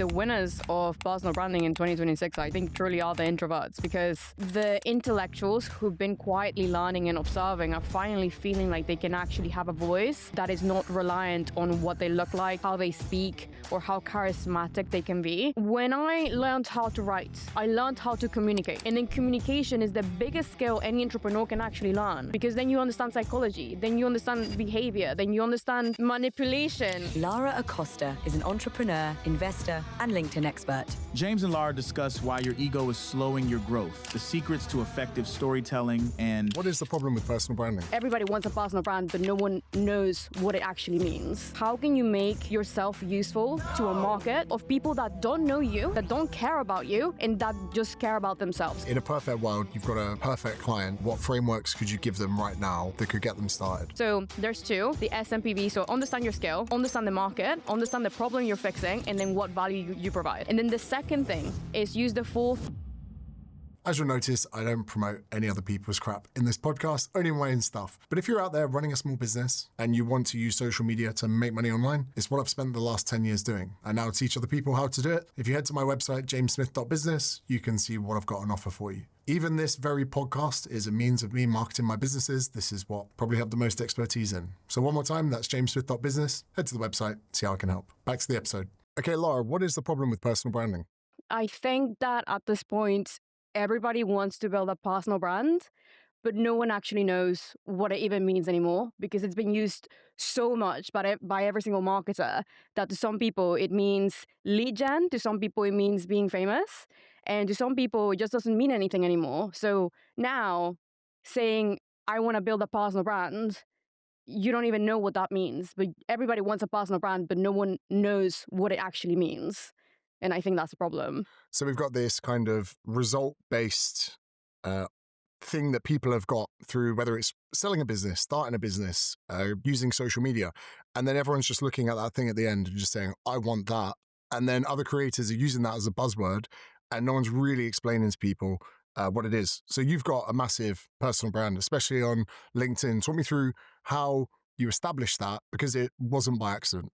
the winners of personal branding in 2026, I think, truly are the introverts, because the intellectuals who've been quietly learning and observing are finally feeling like they can actually have a voice that is not reliant on what they look like, how they speak, or how charismatic they can be. When I learned how to write, I learned how to communicate. And then communication is the biggest skill any entrepreneur can actually learn, because then you understand psychology, then you understand behavior, then you understand manipulation. Lara Acosta is an entrepreneur, investor, and LinkedIn expert. James and Lara discuss why your ego is slowing your growth, the secrets to effective storytelling, and what is the problem with personal branding? Everybody wants a personal brand, but no one knows what it actually means. How can you make yourself useful to a market of people that don't know you, that don't care about you, and that just care about themselves? In a perfect world, you've got a perfect client. What frameworks could you give them right now that could get them started? So there's two, the SMPB. So understand your skill, understand the market, understand the problem you're fixing, and then what value you provide. And then the second thing is use the full... As you'll notice, I don't promote any other people's crap in this podcast, only my own stuff. But if you're out there running a small business and you want to use social media to make money online, it's what I've spent the last 10 years doing. I now teach other people how to do it. If you head to my website, jamessmith.business, you can see what I've got on offer for you. Even this very podcast is a means of me marketing my businesses. This is what I probably have the most expertise in. So one more time, that's jamessmith.business. Head to the website, see how I can help. Back to the episode. Okay, Lara, what is the problem with personal branding? I think that at this point, everybody wants to build a personal brand, but no one actually knows what it even means anymore, because it's been used so much by every single marketer that to some people it means lead gen, to some people it means being famous, and to some people it just doesn't mean anything anymore. So now saying, I want to build a personal brand, you don't even know what that means. But everybody wants a personal brand, but no one knows what it actually means. And I think that's a problem. So we've got this kind of result-based thing that people have got through, whether it's selling a business, starting a business, using social media. And then everyone's just looking at that thing at the end and just saying, I want that. And then other creators are using that as a buzzword, and no one's really explaining to people what it is. So you've got a massive personal brand, especially on LinkedIn. Talk me through how you established that, because it wasn't by accident.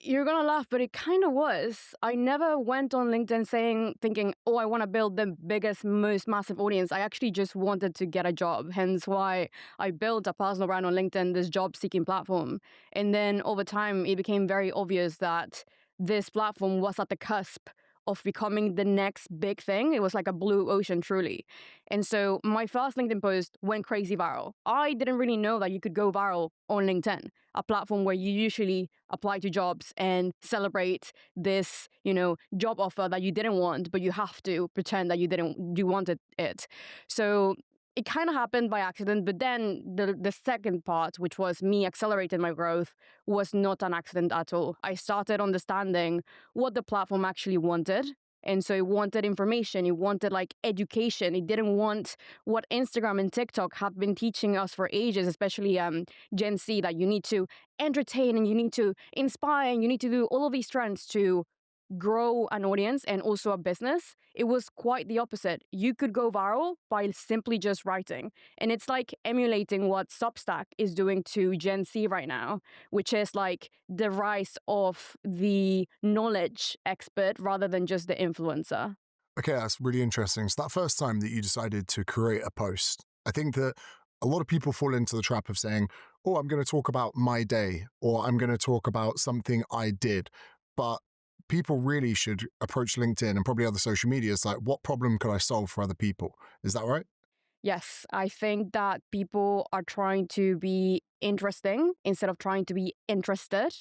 You're going to laugh, but it kind of was. I never went on LinkedIn thinking, oh, I want to build the biggest, most massive audience. I actually just wanted to get a job. Hence why I built a personal brand on LinkedIn, this job-seeking platform. And then over time, it became very obvious that this platform was at the cusp of becoming the next big thing. It was like a blue ocean, truly. And so my first LinkedIn post went crazy viral. I didn't really know that you could go viral on LinkedIn, a platform where you usually apply to jobs and celebrate this, job offer that you didn't want, but you have to pretend that you wanted it. So it kind of happened by accident, but then the second part, which was me accelerating my growth, was not an accident at all. I started understanding what the platform actually wanted. And so it wanted information, it wanted education. It didn't want what Instagram and TikTok have been teaching us for ages, especially Gen Z, that you need to entertain and you need to inspire and you need to do all of these trends to grow an audience and also a business. It was quite the opposite. You could go viral by simply just writing. And it's like emulating what Substack is doing to Gen Z right now, which is the rise of the knowledge expert rather than just the influencer. Okay, that's really interesting. So that first time that you decided to create a post, I think that a lot of people fall into the trap of saying, oh, I'm going to talk about my day, or I'm going to talk about something I did. But people really should approach LinkedIn and probably other social medias like, what problem could I solve for other people? Is that right? Yes, I think that people are trying to be interesting instead of trying to be interested.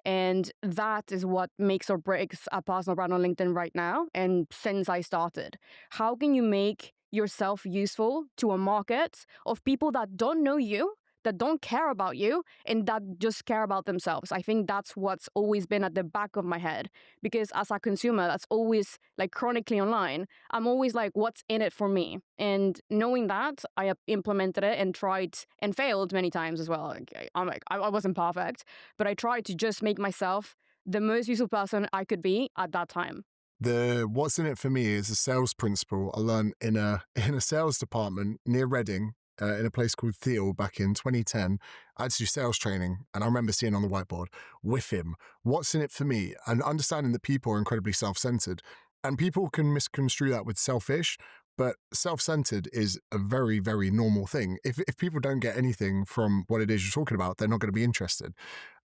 And that is what makes or breaks a personal brand on LinkedIn right now. And since I started, how can you make yourself useful to a market of people that don't know you, that don't care about you, and that just care about themselves? I think that's what's always been at the back of my head, because as a consumer that's always chronically online, I'm always what's in it for me? And knowing that, I have implemented it and tried and failed many times as well. I wasn't perfect, but I tried to just make myself the most useful person I could be at that time. The what's in it for me is a sales principle I learned in a sales department near Reading in a place called Thiel back in 2010. I had to do sales training, and I remember seeing on the whiteboard, with him, what's in it for me? And understanding that people are incredibly self-centered. And people can misconstrue that with selfish, but self-centered is a very, very normal thing. If people don't get anything from what it is you're talking about, they're not going to be interested.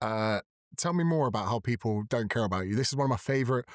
Tell me more about how people don't care about you. This is one of my favorite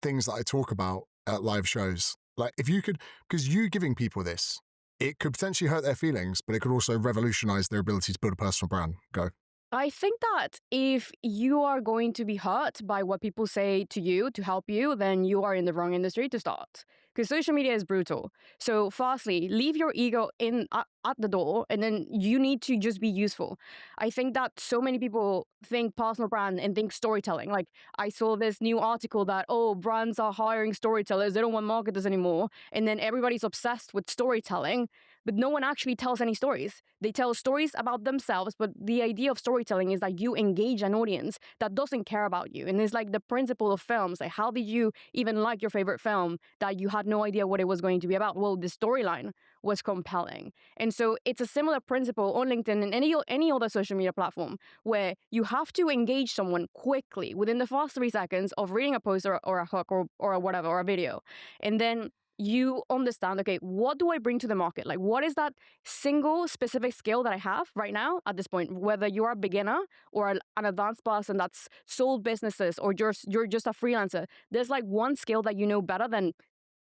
things that I talk about at live shows. Like, if you could, because you giving people this, it could potentially hurt their feelings, but it could also revolutionize their ability to build a personal brand. Go. I think that if you are going to be hurt by what people say to you to help you, then you are in the wrong industry to start. Because social media is brutal. So firstly, leave your ego in at the door, and then you need to just be useful. I think that so many people think personal brand and think storytelling. Like, I saw this new article that, oh, brands are hiring storytellers, they don't want marketers anymore. And then everybody's obsessed with storytelling, but no one actually tells any stories. They tell stories about themselves, but the idea of storytelling is that you engage an audience that doesn't care about you. And it's like the principle of films. Like, how did you even like your favorite film that you had no idea what it was going to be about? Well, the storyline was compelling. And so it's a similar principle on LinkedIn and any other social media platform, where you have to engage someone quickly within the first 3 seconds of reading a post or a hook or whatever, or a video. And then you understand, okay, what do I bring to the market? Like, what is that single specific skill that I have right now at this point? Whether you're a beginner or an advanced person that's sold businesses, or you're just a freelancer, there's like one skill that you know better than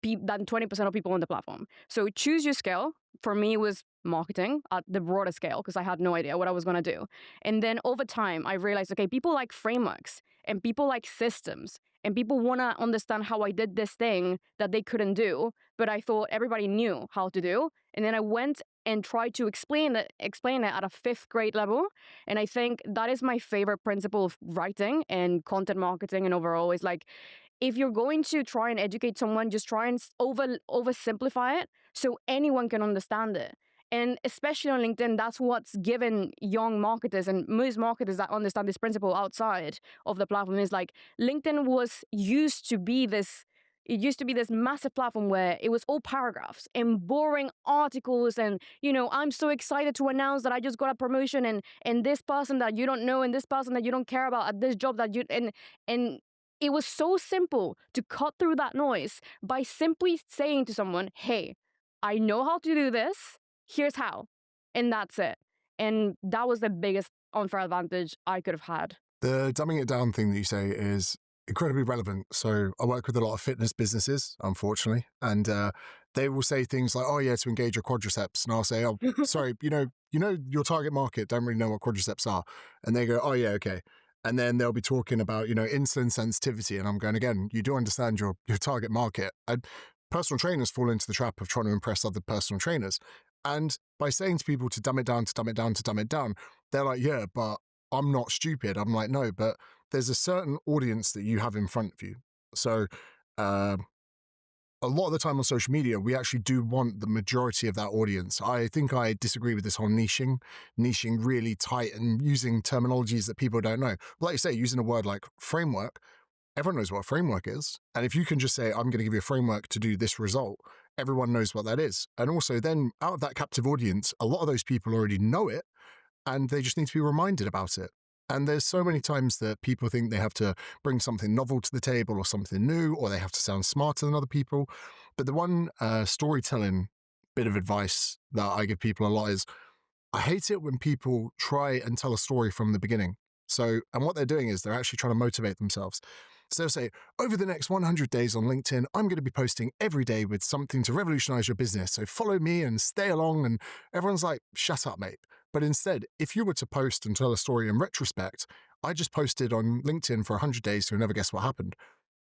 20% of people on the platform. So choose your skill. For me, it was marketing at the broader scale, because I had no idea what I was going to do. And then over time, I realized, okay, people like frameworks and people like systems, and people want to understand how I did this thing that they couldn't do, but I thought everybody knew how to do. And then I went and tried to explain it at a 5th grade level. And I think that is my favorite principle of writing and content marketing and overall, is like, if you're going to try and educate someone, just try and oversimplify it so anyone can understand it. And especially on LinkedIn, that's what's given young marketers and most marketers that understand this principle outside of the platform, is like, LinkedIn used to be this massive platform where it was all paragraphs and boring articles, and, I'm so excited to announce that I just got a promotion, and this person that you don't know and this person that you don't care about at this job that you and it was so simple to cut through that noise by simply saying to someone, hey, I know how to do this. Here's how. And that's it. And that was the biggest unfair advantage I could have had. The dumbing it down thing that you say is incredibly relevant. So I work with a lot of fitness businesses, unfortunately, and they will say things like, oh yeah, to engage your quadriceps. And I'll say, oh, sorry, your target market don't really know what quadriceps are. And they go, oh yeah, okay. And then they'll be talking about, insulin sensitivity. And I'm going, again, you do understand your target market. Personal trainers fall into the trap of trying to impress other personal trainers. And by saying to people to dumb it down, they're like, yeah, but I'm not stupid. I'm like, no, but there's a certain audience that you have in front of you. So a lot of the time on social media, we actually do want the majority of that audience. I think I disagree with this whole niching really tight and using terminologies that people don't know. Like you say, using a word like framework, everyone knows what a framework is. And if you can just say, I'm going to give you a framework to do this result, everyone knows what that is. And also then out of that captive audience, a lot of those people already know it, and they just need to be reminded about it. And there's so many times that people think they have to bring something novel to the table or something new, or they have to sound smarter than other people. But the one storytelling bit of advice that I give people a lot is, I hate it when people try and tell a story from the beginning. So, and what they're doing is they're actually trying to motivate themselves. So they'll say, over the next 100 days on LinkedIn, I'm going to be posting every day with something to revolutionize your business. So follow me and stay along. And everyone's like, shut up, mate. But instead, if you were to post and tell a story in retrospect, I just posted on LinkedIn for 100 days, so you'll never guess what happened.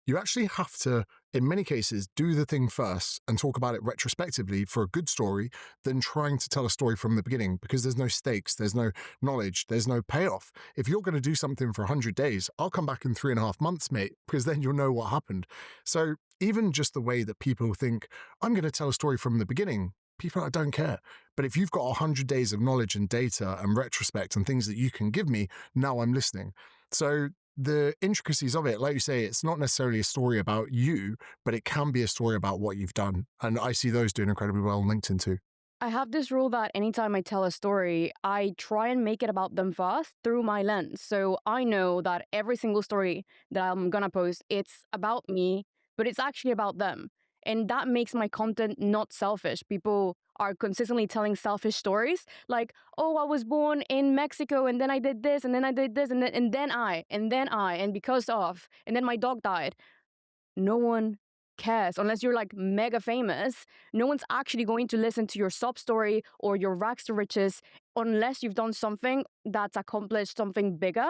You actually have to, in many cases, do the thing first and talk about it retrospectively for a good story than trying to tell a story from the beginning, because there's no stakes, there's no knowledge, there's no payoff. If you're going to do something for 100 days, I'll come back in 3.5 months, mate, because then you'll know what happened. So even just the way that people think, I'm going to tell a story from the beginning, people don't care. But if you've got 100 days of knowledge and data and retrospect and things that you can give me, now I'm listening. So the intricacies of it, like you say, it's not necessarily a story about you, but it can be a story about what you've done. And I see those doing incredibly well on LinkedIn too. I have this rule that anytime I tell a story, I try and make it about them first through my lens. So I know that every single story that I'm going to post, it's about me, but it's actually about them. And that makes my content not selfish. People are consistently telling selfish stories like, oh, I was born in Mexico and then I did this and then I did this and because of, and then my dog died. No one cares unless you're like mega famous. No one's actually going to listen to your sob story or your rags to riches unless you've done something that's accomplished something bigger.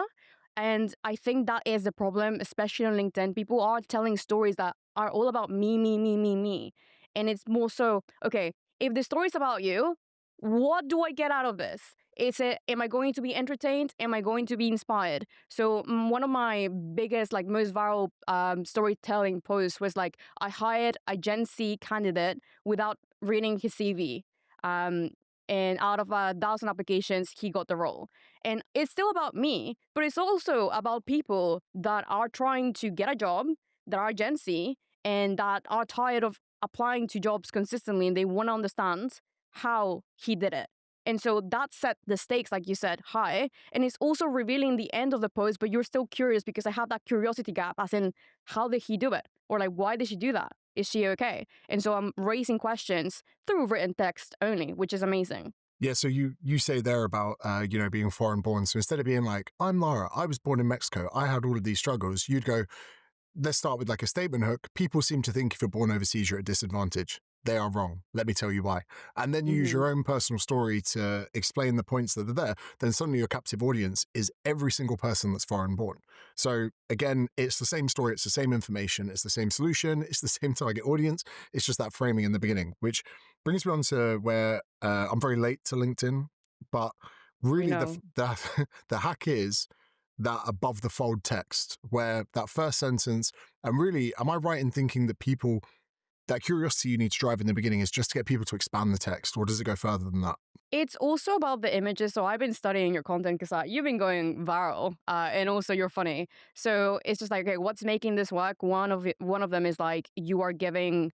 And I think that is the problem, especially on LinkedIn. People are telling stories that are all about me, me, me, me, me. And it's more so, okay, if the story's about you, what do I get out of this? Am I going to be entertained? Am I going to be inspired? So one of my biggest, like most viral storytelling posts was like, I hired a Gen Z candidate without reading his CV. And out of 1,000 applications, he got the role. And it's still about me, but it's also about people that are trying to get a job, that are Gen Z, and that are tired of applying to jobs consistently, and they want to understand how he did it. And so that set the stakes, like you said, high. And it's also revealing the end of the post, but you're still curious because I have that curiosity gap, as in, how did he do it? Or like, why did she do that? Is she okay? And so I'm raising questions through written text only, which is amazing. Yeah, so you say there about, being foreign born. So instead of being like, I'm Lara, I was born in Mexico, I had all of these struggles, you'd go, let's start with like a statement hook. People seem to think if you're born overseas, you're at a disadvantage. They are wrong. Let me tell you why. And then you use your own personal story to explain the points that are there. Then suddenly your captive audience is every single person that's foreign born. So again, it's the same story. It's the same information. It's the same solution. It's the same target audience. It's just that framing in the beginning, which brings me on to where I'm very late to LinkedIn, but really the hack is that above the fold text, where that first sentence, and really, am I right in thinking that that curiosity you need to drive in the beginning is just to get people to expand the text, or does it go further than that? It's also about the images. So I've been studying your content because you've been going viral, and also you're funny. So it's just like, okay, what's making this work? One of them is like, you are giving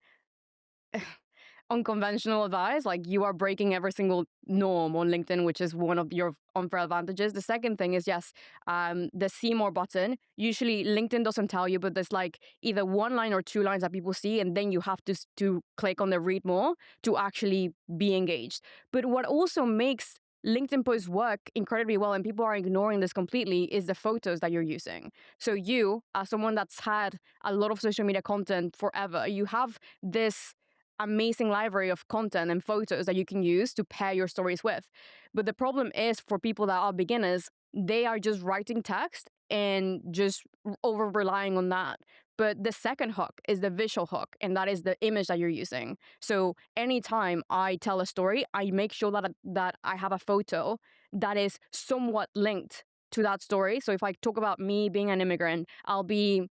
unconventional advice, like you are breaking every single norm on LinkedIn, which is one of your unfair advantages. The second thing is, yes, the see more button. Usually LinkedIn doesn't tell you, but there's like either one line or two lines that people see, and then you have to click on the read more to actually be engaged. But what also makes LinkedIn posts work incredibly well, and people are ignoring this completely, is the photos that you're using. So you, as someone that's had a lot of social media content forever, you have this amazing library of content and photos that you can use to pair your stories with. But the problem is, for people that are beginners, they are just writing text and just over relying on that. But the second hook is the visual hook, and that is the image that you're using. So anytime I tell a story, I make sure that I have a photo that is somewhat linked to that story. So if I talk about me being an immigrant, I'll be,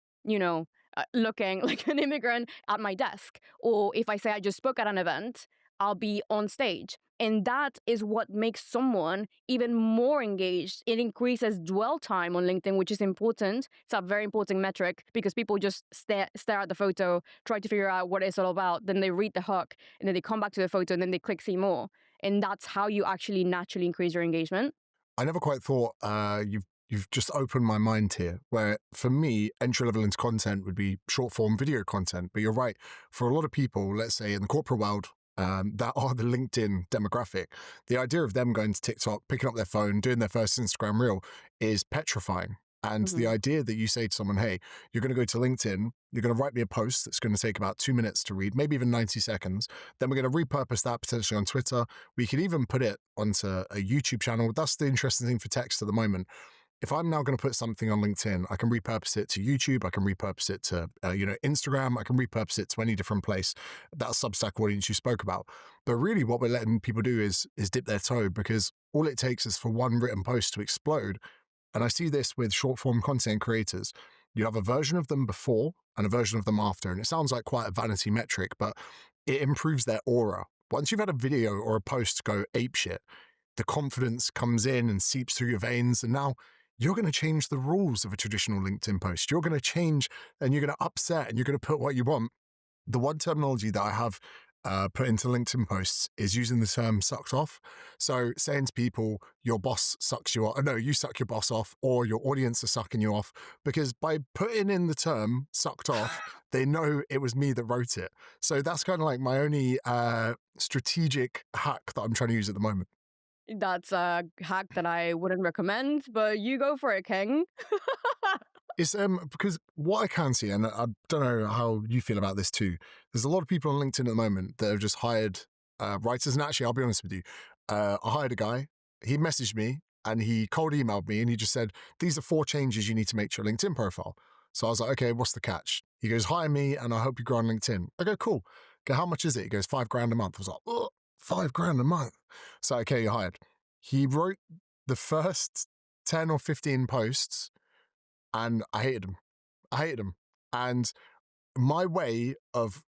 looking like an immigrant at my desk. Or if I say I just spoke at an event, I'll be on stage. And that is what makes someone even more engaged. It increases dwell time on LinkedIn, which is important. It's a very important metric because people just stare at the photo, try to figure out what it's all about. Then they read the hook, and then they come back to the photo, and then they click see more. And that's how you actually naturally increase your engagement. I never quite thought you've just opened my mind here, where for me, entry level into content would be short form video content. But you're right. For a lot of people, let's say in the corporate world, that are the LinkedIn demographic, the idea of them going to TikTok, picking up their phone, doing their first Instagram reel is petrifying. And the idea that you say to someone, hey, you're going to go to LinkedIn, you're going to write me a post that's going to take about 2 minutes to read, maybe even 90 seconds. Then we're going to repurpose that potentially on Twitter. We could even put it onto a YouTube channel. That's the interesting thing for text at the moment. If I'm now going to put something on LinkedIn, I can repurpose it to YouTube. I can repurpose it to, Instagram. I can repurpose it to any different place. That Substack audience you spoke about. But really what we're letting people do is dip their toe, because all it takes is for one written post to explode. And I see this with short form content creators. You have a version of them before and a version of them after. And it sounds like quite a vanity metric, but it improves their aura. Once you've had a video or a post go apeshit, the confidence comes in and seeps through your veins. And now you're going to change the rules of a traditional LinkedIn post. You're going to change, and you're going to upset, and you're going to put what you want. The one terminology that I have put into LinkedIn posts is using the term sucked off. So saying to people, your boss sucks you off. No, you suck your boss off, or your audience are sucking you off. Because by putting in the term sucked off, they know it was me that wrote it. So that's kind of like my only strategic hack that I'm trying to use at the moment. That's a hack that I wouldn't recommend, but you go for it, King. It's because what I can see, and I don't know how you feel about this too, there's a lot of people on LinkedIn at the moment that have just hired writers. And actually, I'll be honest with you, I hired a guy, he messaged me and he cold emailed me and he just said, these are 4 changes you need to make to your LinkedIn profile. So I was like, okay, what's the catch? He goes, hire me and I hope you grow on LinkedIn. I go, cool. Okay, how much is it? He goes, $5,000 a month. I was like, oh, $5,000 a month. So, okay, you're hired. He wrote the first 10 or 15 posts and I hated him. And my way of,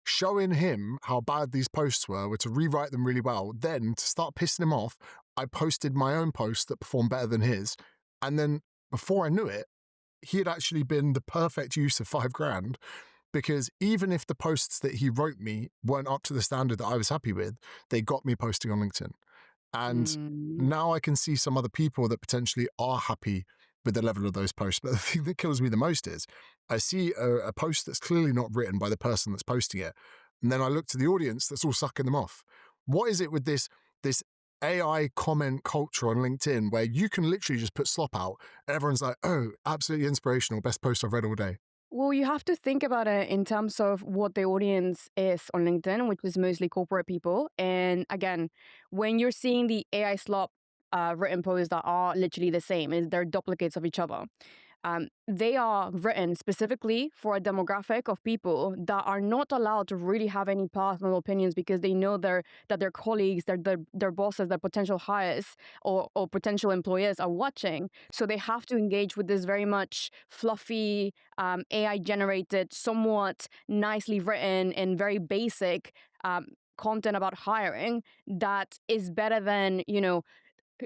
showing him how bad these posts were to rewrite them really well. Then to start pissing him off, I posted my own post that performed better than his. And then before I knew it, he had actually been the perfect use of $5,000, because even if the posts that he wrote me weren't up to the standard that I was happy with, they got me posting on LinkedIn. And now I can see some other people that potentially are happy with the level of those posts. But the thing that kills me the most is I see a post that's clearly not written by the person that's posting it. And then I look to the audience that's all sucking them off. What is it with this AI comment culture on LinkedIn where you can literally just put slop out and everyone's like, oh, absolutely inspirational, best post I've read all day? Well, you have to think about it in terms of what the audience is on LinkedIn, which is mostly corporate people. And again, when you're seeing the AI slop written posts that are literally the same, is they're duplicates of each other. They are written specifically for a demographic of people that are not allowed to really have any personal opinions because they know that their colleagues, their bosses, their potential hires or potential employers are watching. So they have to engage with this very much fluffy, AI-generated, somewhat nicely written and very basic content about hiring that is better than,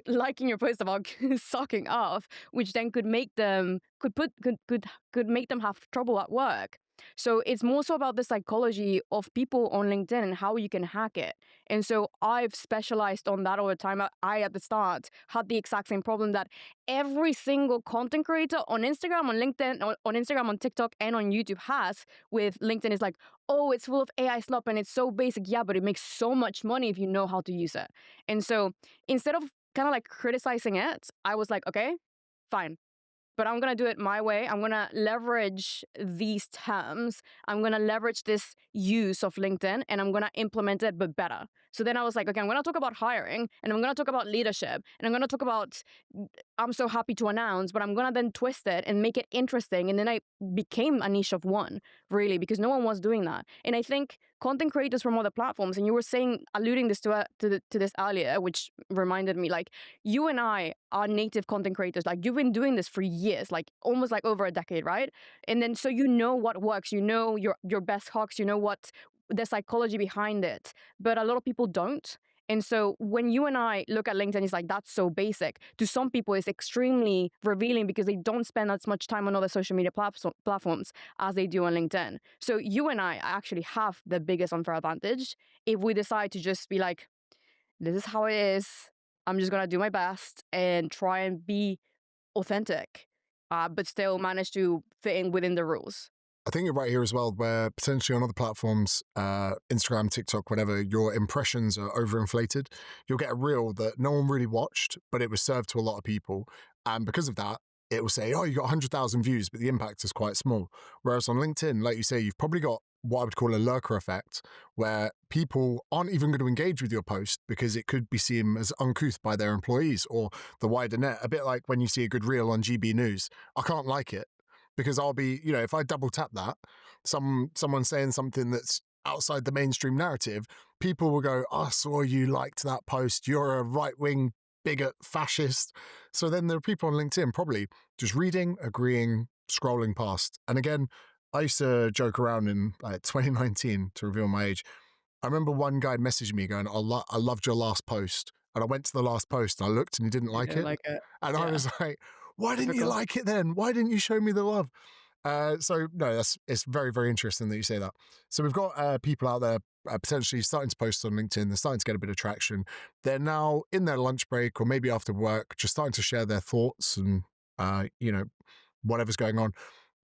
liking your post about sucking off, which then could make them could make them have trouble at work. So it's more so about the psychology of people on LinkedIn and how you can hack it. And so I've specialized on that all the time. I at the start had the exact same problem that every single content creator on Instagram, on LinkedIn, on Instagram, on TikTok, and on YouTube has with LinkedIn is like, oh, it's full of AI slop and it's so basic. Yeah, but it makes so much money if you know how to use it. And so instead of kind of like criticizing it, I was like, okay, fine. But I'm going to do it my way. I'm going to leverage these terms. I'm going to leverage this use of LinkedIn and I'm going to implement it, but better. So then I was like, okay, I'm going to talk about hiring and I'm going to talk about leadership and I'm going to talk about, I'm so happy to announce, but I'm going to then twist it and make it interesting. And then I became a niche of one, really, because no one was doing that. And I think content creators from other platforms, and you were alluding this to this earlier, which reminded me, like, you and I are native content creators. Like, you've been doing this for years, like almost like over a decade, right? And then so you know what works, you know your best hooks, you know what the psychology behind it. But a lot of people don't. And so when you and I look at LinkedIn, it's like, that's so basic. To some people, it's extremely revealing because they don't spend as much time on other social media platforms as they do on LinkedIn. So you and I actually have the biggest unfair advantage if we decide to just be like, this is how it is. I'm just going to do my best and try and be authentic, but still manage to fit in within the rules. I think you're right here as well, where potentially on other platforms, Instagram, TikTok, whatever, your impressions are overinflated. You'll get a reel that no one really watched, but it was served to a lot of people. And because of that, it will say, oh, you got 100,000 views, but the impact is quite small. Whereas on LinkedIn, like you say, you've probably got what I would call a lurker effect, where people aren't even going to engage with your post because it could be seen as uncouth by their employees or the wider net. A bit like when you see a good reel on GB News. I can't like it, because I'll be, if I double tap that, someone saying something that's outside the mainstream narrative, people will go, I saw you liked that post, you're a right-wing bigot, fascist. So then there are people on LinkedIn probably just reading, agreeing, scrolling past. And again, I used to joke around in like 2019, to reveal my age. I remember one guy messaged me going, I loved your last post. And I went to the last post and I looked and he didn't like it. And I was like, why didn't you like it then? Why didn't you show me the love? So no, it's very, very interesting that you say that. So we've got people out there potentially starting to post on LinkedIn. They're starting to get a bit of traction. They're now in their lunch break or maybe after work, just starting to share their thoughts and whatever's going on.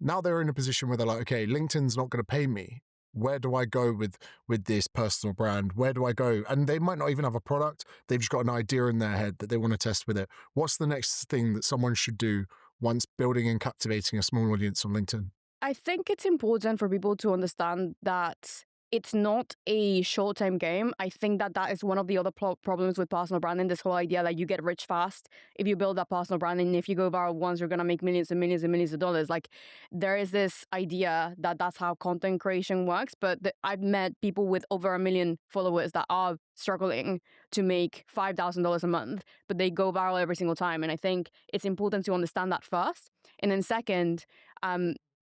Now they're in a position where they're like, okay, LinkedIn's not going to pay me. Where do I go with this personal brand? Where do I go? And they might not even have a product. They've just got an idea in their head that they want to test with it. What's the next thing that someone should do once building and captivating a small audience on LinkedIn? I think it's important for people to understand that it's not a short-term game. I think that is one of the other problems with personal branding, this whole idea that you get rich fast if you build that personal branding. And if you go viral once, you're going to make millions and millions and millions of dollars. Like, there is this idea that that's how content creation works. But I've met people with over 1 million followers that are struggling to make $5,000 a month, but they go viral every single time. And I think it's important to understand that first. And then second,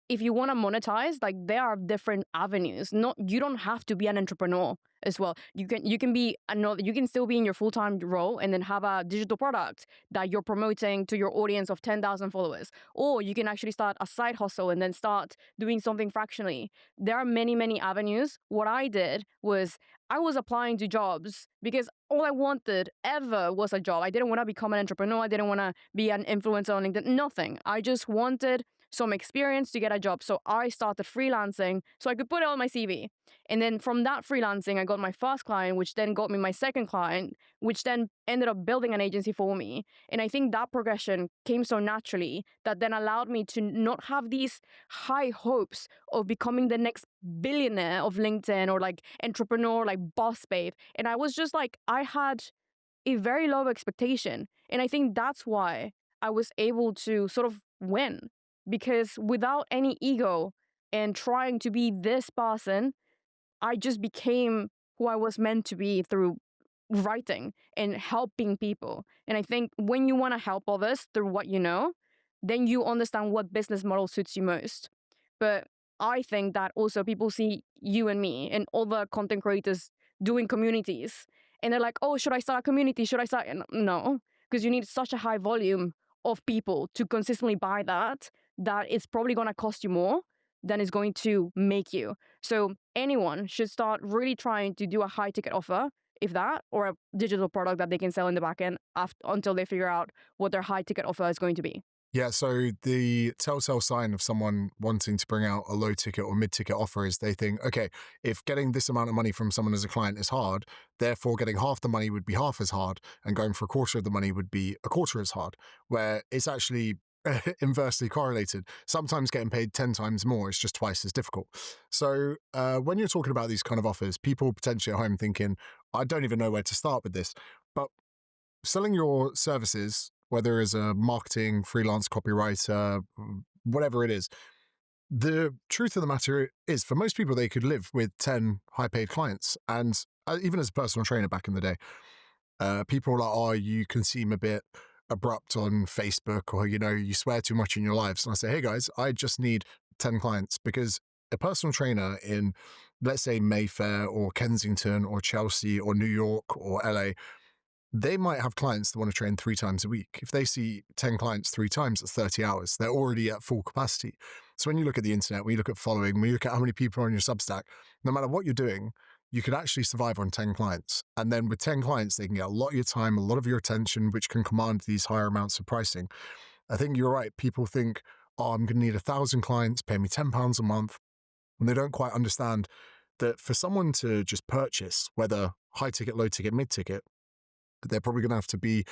if you want to monetize, like, there are different avenues. You don't have to be an entrepreneur as well. You can still be in your full-time role and then have a digital product that you're promoting to your audience of 10,000 followers. Or you can actually start a side hustle and then start doing something fractionally. There are many, many avenues. What I did was I was applying to jobs because all I wanted ever was a job. I didn't want to become an entrepreneur. I didn't want to be an influencer on LinkedIn. Nothing. I just wanted some experience to get a job. So I started freelancing so I could put it on my CV. And then from that freelancing, I got my first client, which then got me my second client, which then ended up building an agency for me. And I think that progression came so naturally that then allowed me to not have these high hopes of becoming the next billionaire of LinkedIn or like entrepreneur, like boss babe. And I was just like, I had a very low expectation. And I think that's why I was able to sort of win. Because without any ego and trying to be this person, I just became who I was meant to be through writing and helping people. And I think when you want to help others through what you know, then you understand what business model suits you most. But I think that also people see you and me and other content creators doing communities. And they're like, oh, should I start a community? Should I start? No, because you need such a high volume of people to consistently buy that it's probably going to cost you more than it's going to make you. So anyone should start really trying to do a high ticket offer, if that, or a digital product that they can sell in the back end until they figure out what their high ticket offer is going to be. Yeah, so the telltale sign of someone wanting to bring out a low ticket or mid ticket offer is they think, okay, if getting this amount of money from someone as a client is hard, therefore getting half the money would be half as hard, and going for a quarter of the money would be a quarter as hard, where it's actually inversely correlated. Sometimes getting paid 10 times more is just twice as difficult. So when you're talking about these kind of offers, people potentially at home thinking, I don't even know where to start with this. But selling your services, whether as a marketing, freelance copywriter, whatever it is, the truth of the matter is, for most people, they could live with 10 high-paid clients. And even as a personal trainer back in the day, people were like, oh, you can seem a bit abrupt on Facebook, or, you swear too much in your lives. And I say, hey guys, I just need 10 clients, because a personal trainer in, let's say, Mayfair or Kensington or Chelsea or New York or LA, they might have clients that want to train 3 times a week. If they see 10 clients 3 times, that's 30 hours. They're already at full capacity. So when you look at the internet, when you look at following, when you look at how many people are on your Substack, no matter what you're doing, you could actually survive on 10 clients. And then with 10 clients, they can get a lot of your time, a lot of your attention, which can command these higher amounts of pricing. I think you're right. People think, oh, I'm going to need 1,000 clients, pay me £10 a month. And they don't quite understand that for someone to just purchase, whether high ticket, low ticket, mid ticket, they're probably going to have to be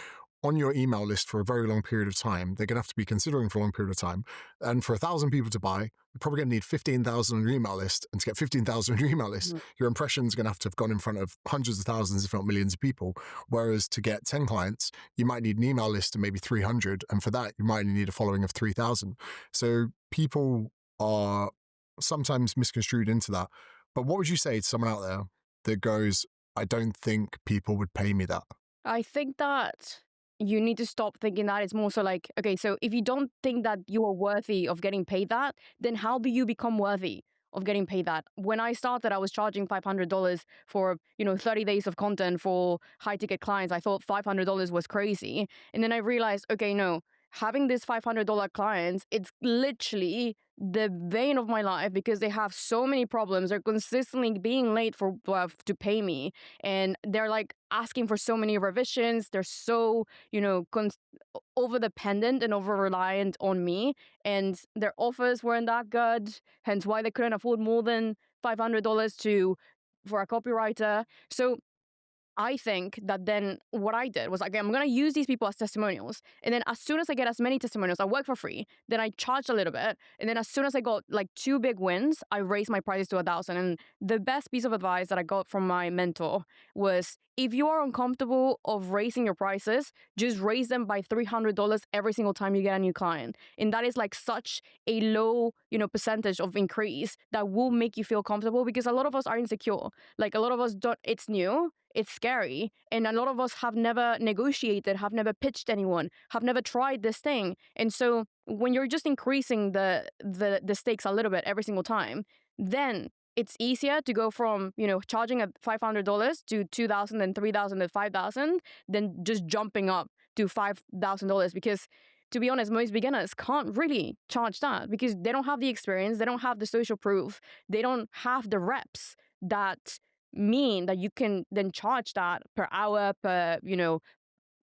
on your email list for a very long period of time. They're going to have to be considering for a long period of time. And for 1,000 people to buy, you're probably going to need 15,000 on your email list. And to get 15,000 on your email list, your impressions are going to have gone in front of hundreds of thousands, if not millions of people. Whereas to get 10 clients, you might need an email list of maybe 300. And for that, you might need a following of 3,000. So people are sometimes misconstrued into that. But what would you say to someone out there that goes, I don't think people would pay me that? I think that you need to stop thinking that. It's more so like, okay, so if you don't think that you are worthy of getting paid that, then how do you become worthy of getting paid that? When I started, I was charging $500 for, 30 days of content for high ticket clients. I thought $500 was crazy. And then I realized, okay, no, having these $500 clients, it's literally the vein of my life because they have so many problems. They're consistently being late to pay me, and they're like asking for so many revisions. They're so, over dependent and over reliant on me, and their offers weren't that good, hence why they couldn't afford more than $500 for a copywriter. So I think that then what I did was, okay, I'm going to use these people as testimonials. And then as soon as I get as many testimonials, I work for free. Then I charge a little bit. And then as soon as I got like 2 big wins, I raised my prices to 1,000. And the best piece of advice that I got from my mentor was, if you are uncomfortable of raising your prices, just raise them by $300 every single time you get a new client. And that is like such a low, percentage of increase that will make you feel comfortable, because a lot of us are insecure. Like a lot of us don't, it's new. It's scary. And a lot of us have never negotiated, have never pitched anyone, have never tried this thing. And so when you're just increasing the stakes a little bit every single time, then it's easier to go from, charging at $500 to $2,000 and $3,000 and $5,000 than just jumping up to $5,000. Because to be honest, most beginners can't really charge that because they don't have the experience, they don't have the social proof, they don't have the reps that mean that you can then charge that per hour, per,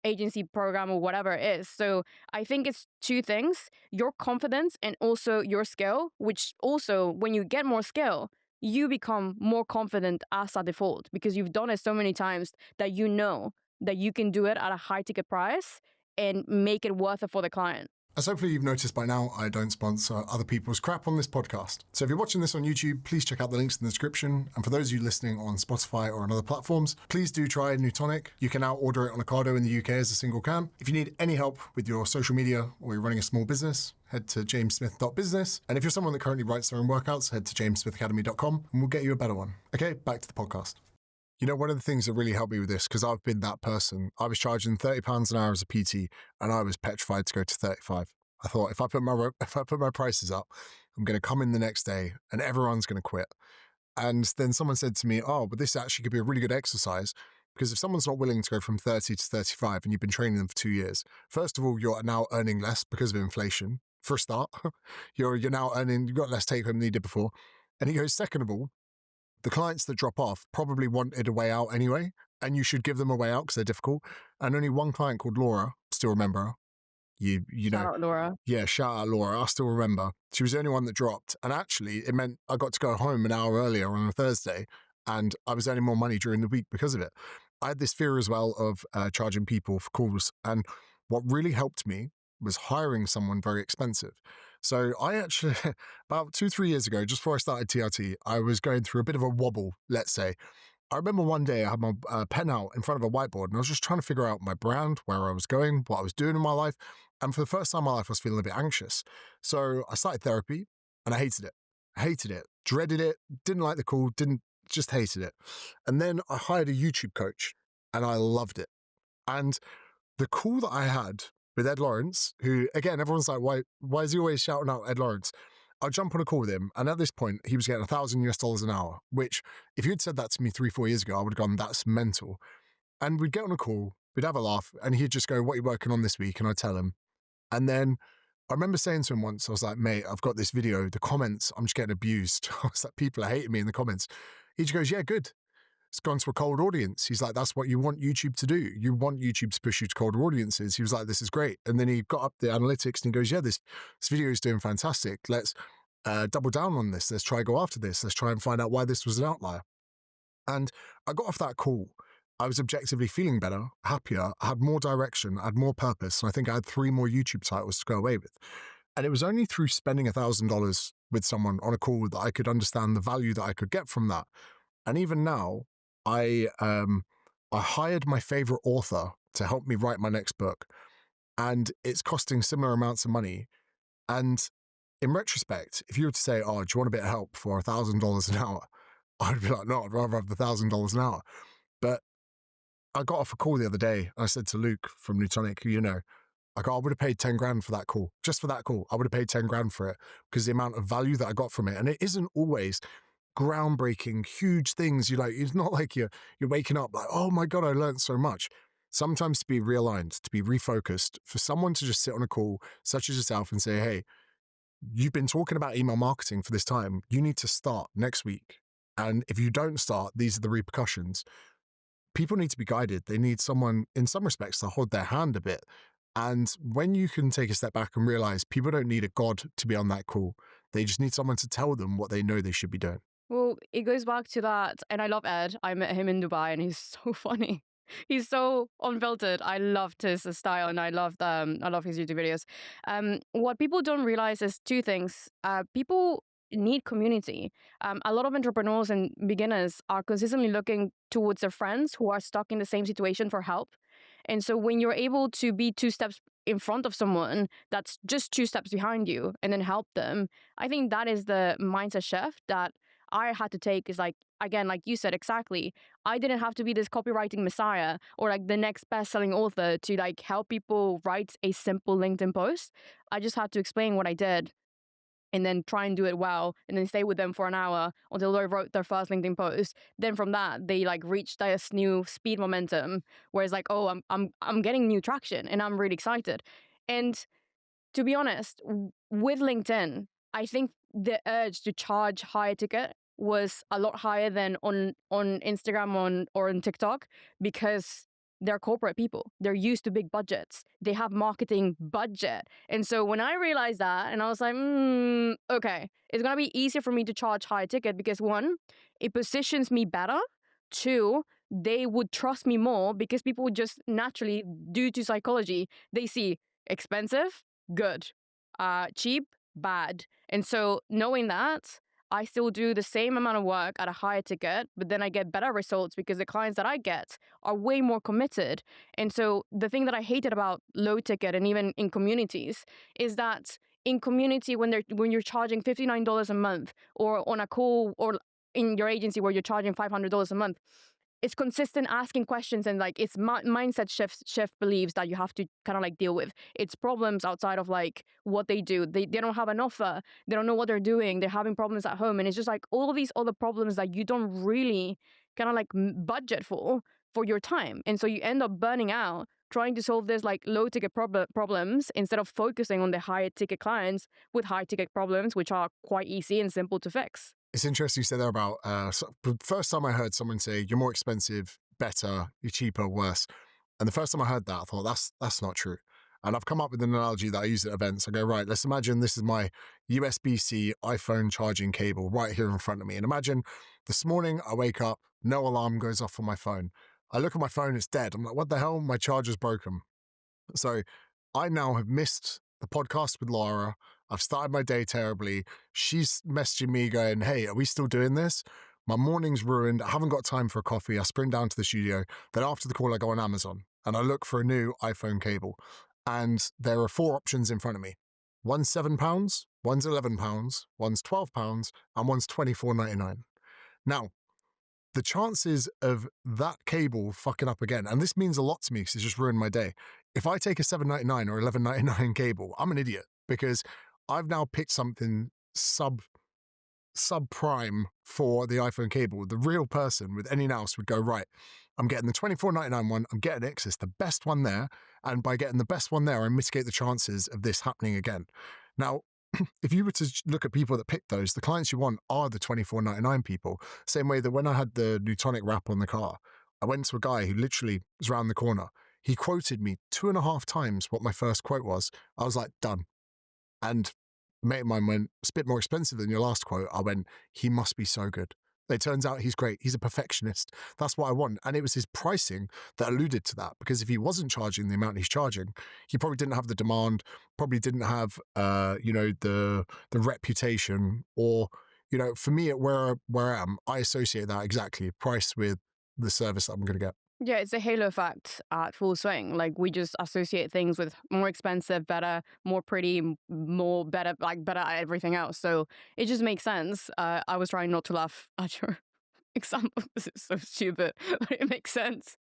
agency program or whatever it is. So I think it's 2 things, your confidence and also your skill, which also when you get more skill, you become more confident as a default because you've done it so many times that you know that you can do it at a high ticket price and make it worth it for the client. As hopefully you've noticed by now, I don't sponsor other people's crap on this podcast. So if you're watching this on YouTube, please check out the links in the description. And for those of you listening on Spotify or on other platforms, please do try New Tonic. You can now order it on Ocado in the UK as a single can. If you need any help with your social media or you're running a small business, head to jamessmith.business. And if you're someone that currently writes their own workouts, head to jamessmithacademy.com and we'll get you a better one. Okay, back to the podcast. One of the things that really helped me with this, because I've been that person, I was charging £30 an hour as a PT and I was petrified to go to 35. I thought, if I put my prices up, I'm going to come in the next day and everyone's going to quit. And then someone said to me, oh, but this actually could be a really good exercise, because if someone's not willing to go from 30 to 35 and you've been training them for 2 years, first of all, you're now earning less because of inflation. For a start, you're now earning, you've got less take home than you did before. And he goes, second of all, the clients that drop off probably wanted a way out anyway, and you should give them a way out because they're difficult. And only one client called Laura, still remember her. You know, Shout out Laura. Yeah, shout out Laura. I still remember. She was the only one that dropped. And actually, it meant I got to go home an hour earlier on a Thursday, and I was earning more money during the week because of it. I had this fear as well of charging people for calls. And what really helped me was hiring someone very expensive. So I actually, about 2-3 years ago, just before I started TRT, I was going through a bit of a wobble, let's say. I remember one day I had my pen out in front of a whiteboard and I was just trying to figure out my brand, where I was going, what I was doing in my life. And for the first time in my life, I was feeling a bit anxious. So I started therapy and I hated it, dreaded it, didn't like the call, just hated it. And then I hired a YouTube coach and I loved it. And the call that I had with Ed Lawrence, who, again, everyone's like, why is he always shouting out Ed Lawrence? I'll jump on a call with him. And at this point, he was getting $1,000 an hour, which if you'd said that to me 3-4 years ago, I would have gone, that's mental. And we'd get on a call, we'd have a laugh, and he'd just go, what are you working on this week? And I'd tell him. And then I remember saying to him once, I was like, mate, I've got this video, the comments, I'm just getting abused. I was like, people are hating me in the comments. He just goes, yeah, good. It's gone to a cold audience. He's like, that's what you want YouTube to do. You want YouTube to push you to colder audiences. He was like, this is great. And then he got up the analytics and he goes, yeah, this video is doing fantastic. Let's double down on this. Let's try go after this. Let's try and find out why this was an outlier. And I got off that call. I was objectively feeling better, happier. I had more direction. I had more purpose. And I think I had 3 more YouTube titles to go away with. And it was only through spending $1,000 with someone on a call that I could understand the value that I could get from that. And even now, I hired my favorite author to help me write my next book, and it's costing similar amounts of money. And in retrospect, if you were to say, oh, do you want a bit of help for $1,000 an hour? I'd be like, no, I'd rather have the $1,000 an hour. But I got off a call the other day. And I said to Luke from New Tonic, who you know, I would have paid 10 grand for that call. Just for that call, I would have paid 10 grand for it because the amount of value that I got from it. And it isn't always groundbreaking, huge things. It's not like you're waking up like, oh my God, I learned so much. sometimes to be realigned, to be refocused, for someone to just sit on a call such as yourself and say, hey, you've been talking about email marketing for this time. You need to start next week. And if you don't start, these are the repercussions. People need to be guided. They need someone, in some respects, to hold their hand a bit. And when you can take a step back and realize people don't need a god to be on that call, they just need someone to tell them what they know they should be doing. Well, it goes back to that, and I love Ed. I met him in Dubai, and he's so funny. He's so unfiltered. I loved his style, and I love his YouTube videos. What people don't realize is two things. People need community. A lot of entrepreneurs and beginners are consistently looking towards their friends who are stuck in the same situation for help. And so when you're able to be two steps in front of someone that's just two steps behind you and then help them, I think that is the mindset shift that I had to take. Is like, again, like you said, exactly. I didn't have to be this copywriting messiah or like the next best-selling author to like help people write a simple LinkedIn post. I just had to explain what I did and then try and do it well, and then stay with them for an hour until they wrote their first LinkedIn post. Then from that, they like reached this new speed momentum where it's like, oh, I'm getting new traction and I'm really excited. And to be honest, with LinkedIn, I think the urge to charge higher ticket was a lot higher than on Instagram or on TikTok, because they're corporate people. They're used to big budgets. They have marketing budget. And so when I realized that, and I was like, okay, it's going to be easier for me to charge higher ticket because one, it positions me better. Two, they would trust me more because people would just naturally, due to psychology, they see expensive, good, cheap, bad. And so knowing that, I still do the same amount of work at a higher ticket, but then I get better results because the clients that I get are way more committed. And so the thing that I hated about low ticket and even in communities is that in community, when you're charging $59 a month, or on a call or in your agency where you're charging $500 a month, it's consistent asking questions, and like it's mindset shift beliefs that you have to kind of like deal with. It's problems outside of like what they do. They don't have an offer. They don't know what they're doing. They're having problems at home, and it's just like all of these other problems that you don't really kind of like budget for your time, and so you end up burning out trying to solve this like low ticket problems instead of focusing on the higher ticket clients with high ticket problems, which are quite easy and simple to fix. It's interesting you said there about, the first time I heard someone say, you're more expensive, better, you're cheaper, worse. And the first time I heard that, I thought, that's not true. And I've come up with an analogy that I use at events. I go, right, let's imagine this is my USB-C iPhone charging cable right here in front of me. And imagine this morning I wake up, no alarm goes off on my phone. I look at my phone, it's dead. I'm like, what the hell? My charger's broken. So I now have missed the podcast with Lara. I've started my day terribly. She's messaging me going, hey, are we still doing this? My morning's ruined. I haven't got time for a coffee. I sprint down to the studio. Then after the call, I go on Amazon and I look for a new iPhone cable. And there are 4 options in front of me. One's £7, one's £11, one's £12, and one's $24.99. Now, the chances of that cable fucking up again, and this means a lot to me because it's just ruined my day. If I take a $7.99 or $11.99 cable, I'm an idiot because I've now picked something subprime for the iPhone cable. The real person with anything else would go, right, I'm getting the $24.99 one, I'm getting it because it's the best one there, and by getting the best one there, I mitigate the chances of this happening again. Now, if you were to look at people that pick those, the clients you want are the $24.99 people. Same way that when I had the Newtonic wrap on the car, I went to a guy who literally was around the corner. He quoted me 2.5 times what my first quote was. I was like, done. And a mate of mine went, it's a bit more expensive than your last quote. I went, he must be so good. It turns out he's great. He's a perfectionist. That's what I want. And it was his pricing that alluded to that. Because if he wasn't charging the amount he's charging, he probably didn't have the demand, probably didn't have, the reputation, or, for me at where I am, I associate that exactly, price with the service that I'm going to get. Yeah, it's a halo effect at full swing. Like we just associate things with more expensive, better, more pretty, more better, like better at everything else. So it just makes sense. I was trying not to laugh at your example because it's so stupid, but it makes sense.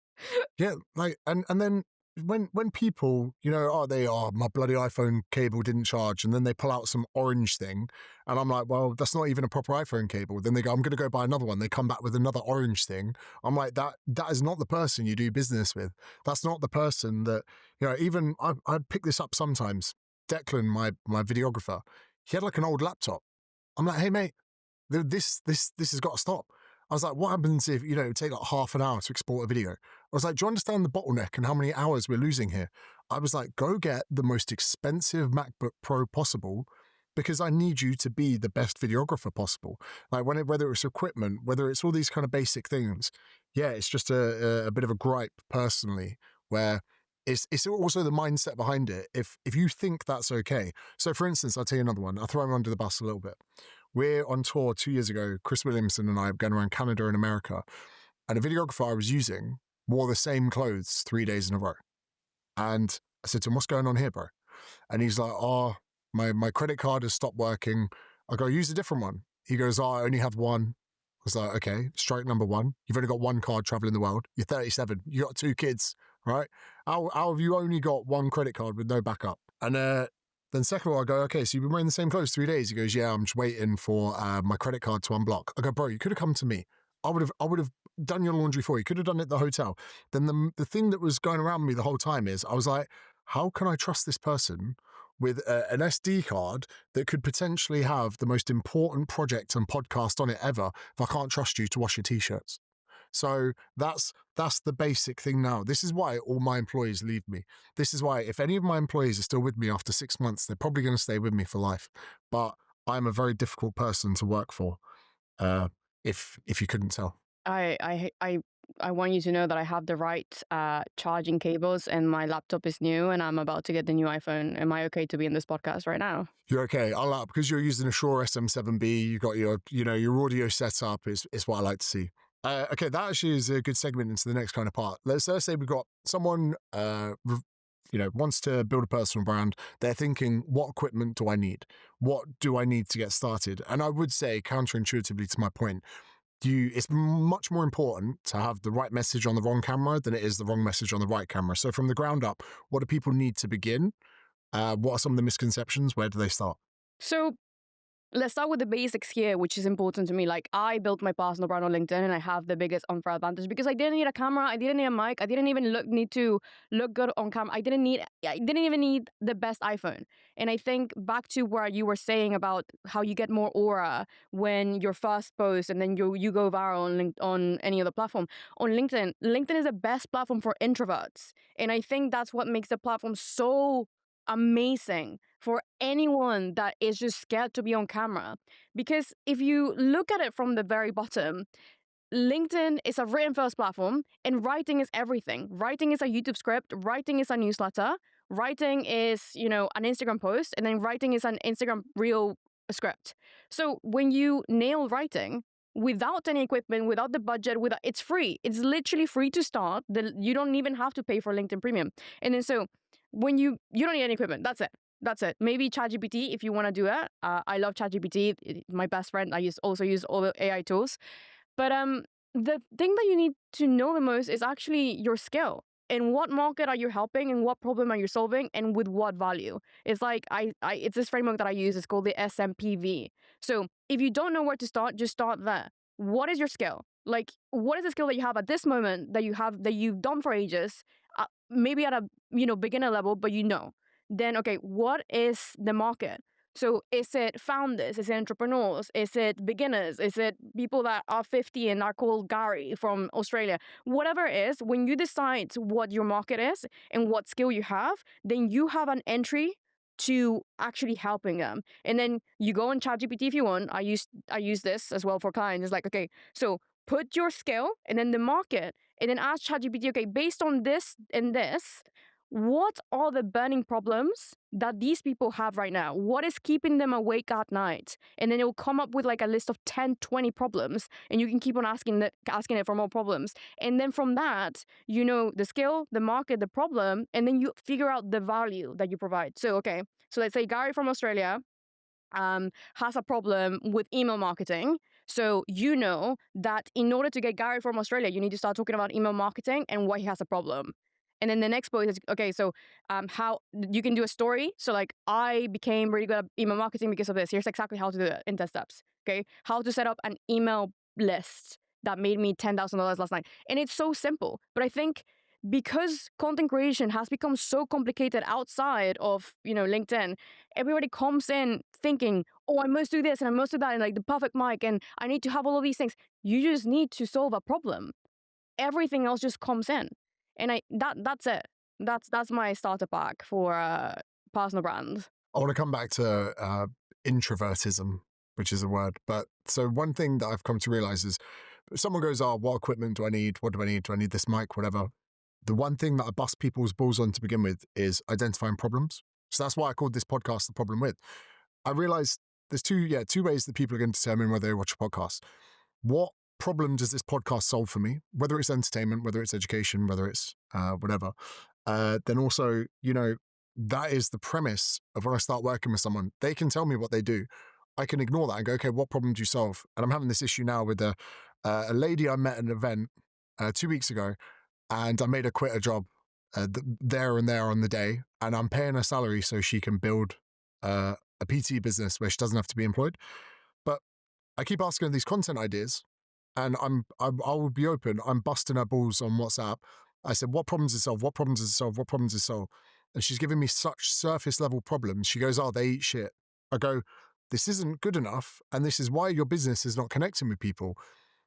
Yeah, like, and then when people, my bloody iPhone cable didn't charge, and then they pull out some orange thing, and I'm like, well, that's not even a proper iPhone cable. Then they go, I'm going to go buy another one. They come back with another orange thing. I'm like, that is not the person you do business with. That's not the person that, even I pick this up sometimes. Declan, my videographer, he had like an old laptop. I'm like, hey mate, this has got to stop. I was like, what happens if, it would take like half an hour to export a video? I was like, do you understand the bottleneck and how many hours we're losing here? I was like, go get the most expensive MacBook Pro possible, because I need you to be the best videographer possible. Like whether it's equipment, whether it's all these kind of basic things. Yeah, it's just a bit of a gripe personally, where it's also the mindset behind it. If you think that's okay. So for instance, I'll tell you another one. I'll throw him under the bus a little bit. We're on tour 2 years ago. Chris Williamson and I are going around Canada and America. And a videographer I was using wore the same clothes 3 days in a row. And I said to him, what's going on here, bro? And he's like, oh, my credit card has stopped working. I go, use a different one. He goes, oh, I only have one. I was like, okay, strike number one. You've only got one card traveling the world. You're 37. You got 2 kids, right? How have you only got one credit card with no backup? And then second of all, I go, okay, so you've been wearing the same clothes 3 days. He goes, yeah, I'm just waiting for my credit card to unblock. I go, bro, you could have come to me. I would have done your laundry for you. You could have done it at the hotel. Then the thing that was going around me the whole time is I was like, how can I trust this person with an SD card that could potentially have the most important project and podcast on it ever if I can't trust you to wash your t-shirts? So that's the basic thing now. This is why all my employees leave me. This is why if any of my employees are still with me after 6 months, they're probably going to stay with me for life. But I'm a very difficult person to work for, if you couldn't tell. I want you to know that I have the right charging cables, and my laptop is new, and I'm about to get the new iPhone. Am I okay to be in this podcast right now? You're okay. Because you're using a Shure SM7B, you got your audio set up is what I like to see. Okay, that actually is a good segment into the next kind of part. Let's say we've got someone, wants to build a personal brand. They're thinking, what equipment do I need? What do I need to get started? And I would say, counterintuitively to my point, it's much more important to have the right message on the wrong camera than it is the wrong message on the right camera. So from the ground up, what do people need to begin? What are some of the misconceptions? Where do they start? So let's start with the basics here, which is important to me. Like, I built my personal brand on LinkedIn, and I have the biggest unfair advantage because I didn't need a camera, I didn't need a mic, I didn't even need to look good on camera. I didn't even need the best iPhone. And I think back to where you were saying about how you get more aura when your first post and then you go viral on any other platform. On LinkedIn is the best platform for introverts, and I think that's what makes the platform so amazing for anyone that is just scared to be on camera. Because if you look at it from the very bottom, LinkedIn is a written first platform, and writing is everything. Writing is a YouTube script, writing is a newsletter, writing is, an Instagram post, and then writing is an Instagram reel script. So when you nail writing, without any equipment, without the budget, it's free. It's literally free to start. You don't even have to pay for LinkedIn Premium. And then so when you don't need any equipment, that's it. Maybe ChatGPT if you want to do it. I love ChatGPT. It's my best friend. I also use all the AI tools. But the thing that you need to know the most is actually your skill. And what market are you helping, and what problem are you solving, and with what value? It's like it's this framework that I use. It's called the SMPB. So if you don't know where to start, just start there. What is your skill? Like, what is the skill that you have at this moment that you've done for ages? Maybe at a beginner level, but then okay, what is the market? So is it founders? Is it entrepreneurs? Is it beginners? Is it people that are 50 and are called Gary from Australia? Whatever it is, when you decide what your market is and what skill you have, then you have an entry to actually helping them. And then you go on ChatGPT if you want. I use this as well for clients. It's like, okay, so put your skill and then the market, and then ask ChatGPT, okay, based on this and this, what are the burning problems that these people have right now? What is keeping them awake at night? And then it will come up with like a list of 10, 20 problems, and you can keep on asking it for more problems. And then from that, the skill, the market, the problem, and then you figure out the value that you provide. So, okay, so let's say Gary from Australia has a problem with email marketing. So that in order to get Gary from Australia, you need to start talking about email marketing and why he has a problem. And then the next post is, okay, so how you can do a story. So like, I became really good at email marketing because of this. Here's exactly how to do it in 10 steps. Okay. How to set up an email list that made me $10,000 last night. And it's so simple. But I think because content creation has become so complicated outside of, LinkedIn, everybody comes in thinking, oh, I must do this and I must do that, and like the perfect mic, and I need to have all of these things. You just need to solve a problem. Everything else just comes in. And that's it. That's my starter pack for personal brand. I want to come back to introvertism, which is a word. But so one thing that I've come to realize is if someone goes, oh, what equipment do I need? What do I need? Do I need this mic? Whatever. The one thing that I bust people's balls on to begin with is identifying problems. So that's why I called this podcast The Problem With. I realized there's two ways that people are going to determine whether they watch a podcast. What problem does this podcast solve for me? Whether it's entertainment, whether it's education, whether it's whatever. Then also, that is the premise of when I start working with someone. They can tell me what they do. I can ignore that and go, okay, what problem do you solve? And I'm having this issue now with a lady I met at an event 2 weeks ago, and I made her quit a job there and there on the day, and I'm paying her salary so she can build a PT business where she doesn't have to be employed. But I keep asking her these content ideas, and I will be open. I'm busting her balls on WhatsApp. I said, what problems does it solve? What problems does it solve? What problems does it solve? And she's giving me such surface level problems. She goes, oh, they eat shit. I go, this isn't good enough. And this is why your business is not connecting with people.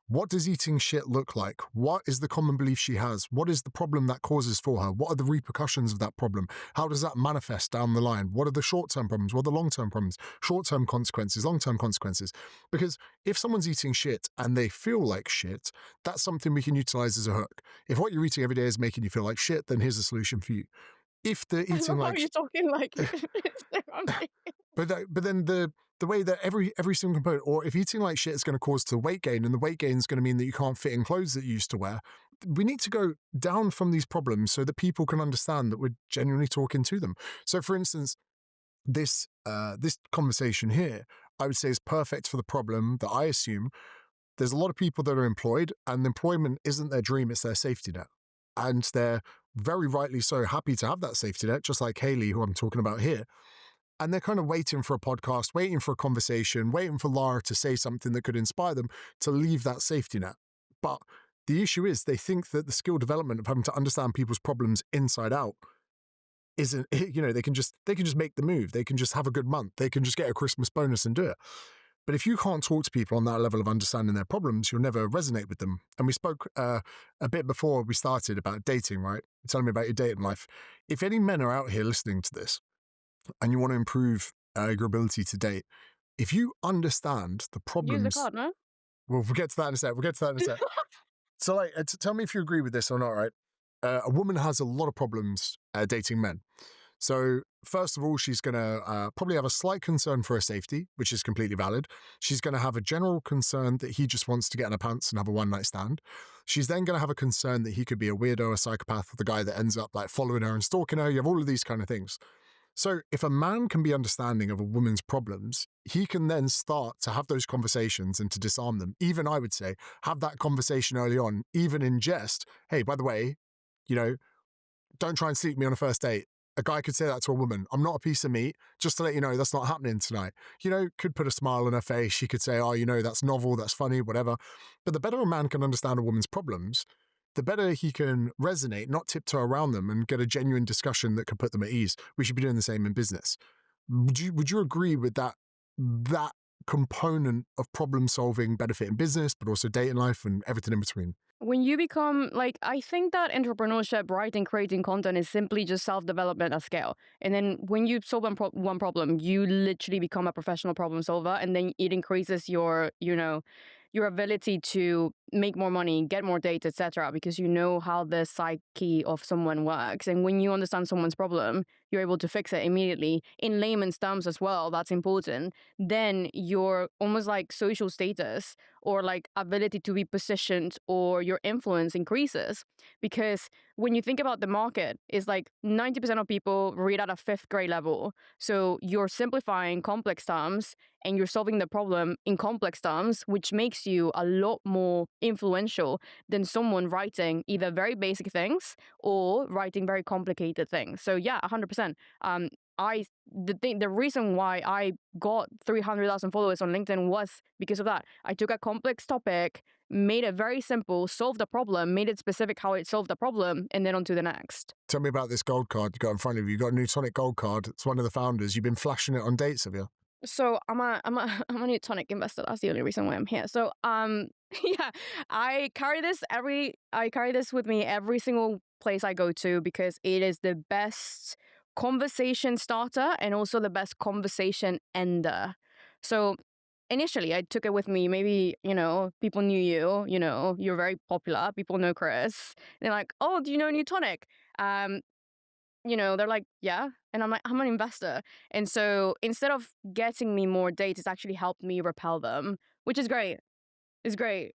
What does eating shit look like? What is the common belief she has? What is the problem that causes for her? What are the repercussions of that problem? How does that manifest down the line? What are the short-term problems? What are the long-term problems? Short-term consequences, long-term consequences. Because if someone's eating shit and they feel like shit, that's something we can utilize as a hook. If what you're eating every day is making you feel like shit, then here's a solution for you. If they're eating like you're talking like but then the way that every single component, or if eating like shit is going to cause to weight gain, and the weight gain is going to mean that you can't fit in clothes that you used to wear, we need to go down from these problems so that people can understand that we're genuinely talking to them. So for instance, this conversation here, I would say is perfect for the problem that I assume. There's a lot of people that are employed, and employment isn't their dream, it's their safety net. And they're very rightly so happy to have that safety net, just like Haley, who I'm talking about here. And they're kind of waiting for a podcast, waiting for a conversation, waiting for Lara to say something that could inspire them to leave that safety net. But the issue is they think that the skill development of having to understand people's problems inside out isn't, they can just make the move. They can just have a good month. They can just get a Christmas bonus and do it. But if you can't talk to people on that level of understanding their problems, you'll never resonate with them. And we spoke a bit before we started about dating, right? Telling me about your dating life. If any men are out here listening to this and you want to improve your ability to date, if you understand the problems... Use the card, no? We'll get to that in a sec. So like, tell me if you agree with this or not, right? A woman has a lot of problems dating men. So first of all, she's going to probably have a slight concern for her safety, which is completely valid. She's going to have a general concern that he just wants to get in her pants and have a one-night stand. She's then going to have a concern that he could be a weirdo, a psychopath, or the guy that ends up like following her and stalking her. You have all of these kind of things. So if a man can be understanding of a woman's problems, he can then start to have those conversations and to disarm them. Even I would say, have that conversation early on, even in jest. Hey, by the way, don't try and sleep with me on a first date. A guy could say that to a woman. I'm not a piece of meat. Just to let you know, that's not happening tonight. Could put a smile on her face. She could say, oh, that's novel, that's funny, whatever. But the better a man can understand a woman's problems, the better he can resonate, not tiptoe around them and get a genuine discussion that can put them at ease. We should be doing the same in business. Would you agree with that component of problem solving benefit in business, but also dating life and everything in between? When you become, I think that entrepreneurship, writing, creating content is simply just self-development at scale. And then when you solve one problem, you literally become a professional problem solver, and then it increases your ability to make more money, get more dates, etc., because you know how the psyche of someone works. And when you understand someone's problem, you're able to fix it immediately. In layman's terms as well, that's important. Then your almost like social status or like ability to be positioned or your influence increases. Because when you think about the market, it's like 90% of people read at a 5th grade level. So you're simplifying complex terms and you're solving the problem in complex terms, which makes you a lot more influential than someone writing either very basic things or writing very complicated things. So yeah, 100%. The reason why I got 300,000 followers on LinkedIn was because of that. I took a complex topic, made it very simple, solved the problem, made it specific how it solved the problem, and then on to the next. Tell me about this gold card you got in front of you. You got a Newtonic gold card. It's one of the founders. You've been flashing it on dates, have you? So I'm a Newtonic investor. That's the only reason why I'm here. So yeah, I carry this with me every single place I go to because it is the best conversation starter and also the best conversation ender. So initially I took it with me. Maybe, people knew you're very popular. People know Chris. They're like, oh, do you know Newtonic? They're like, yeah. And I'm like, I'm an investor. And so instead of getting me more dates, it's actually helped me repel them, which is great. It's great.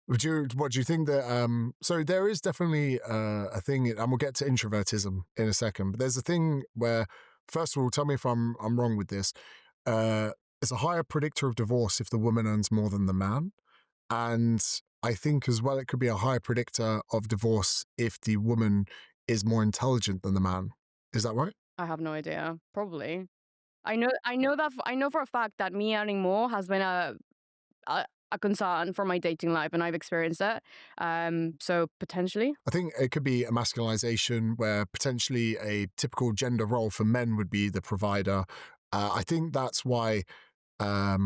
What do you think that, so there is definitely a thing, and we'll get to introvertism in a second, but there's a thing where, first of all, tell me if I'm wrong with this, it's a higher predictor of divorce if the woman earns more than the man. And I think as well, it could be a higher predictor of divorce if the woman is more intelligent than the man. Is that right? I have no idea. Probably. I know for a fact that me earning more has been a concern for my dating life, and I've experienced it. So potentially. I think it could be a masculinization where potentially a typical gender role for men would be the provider. I think that's why. I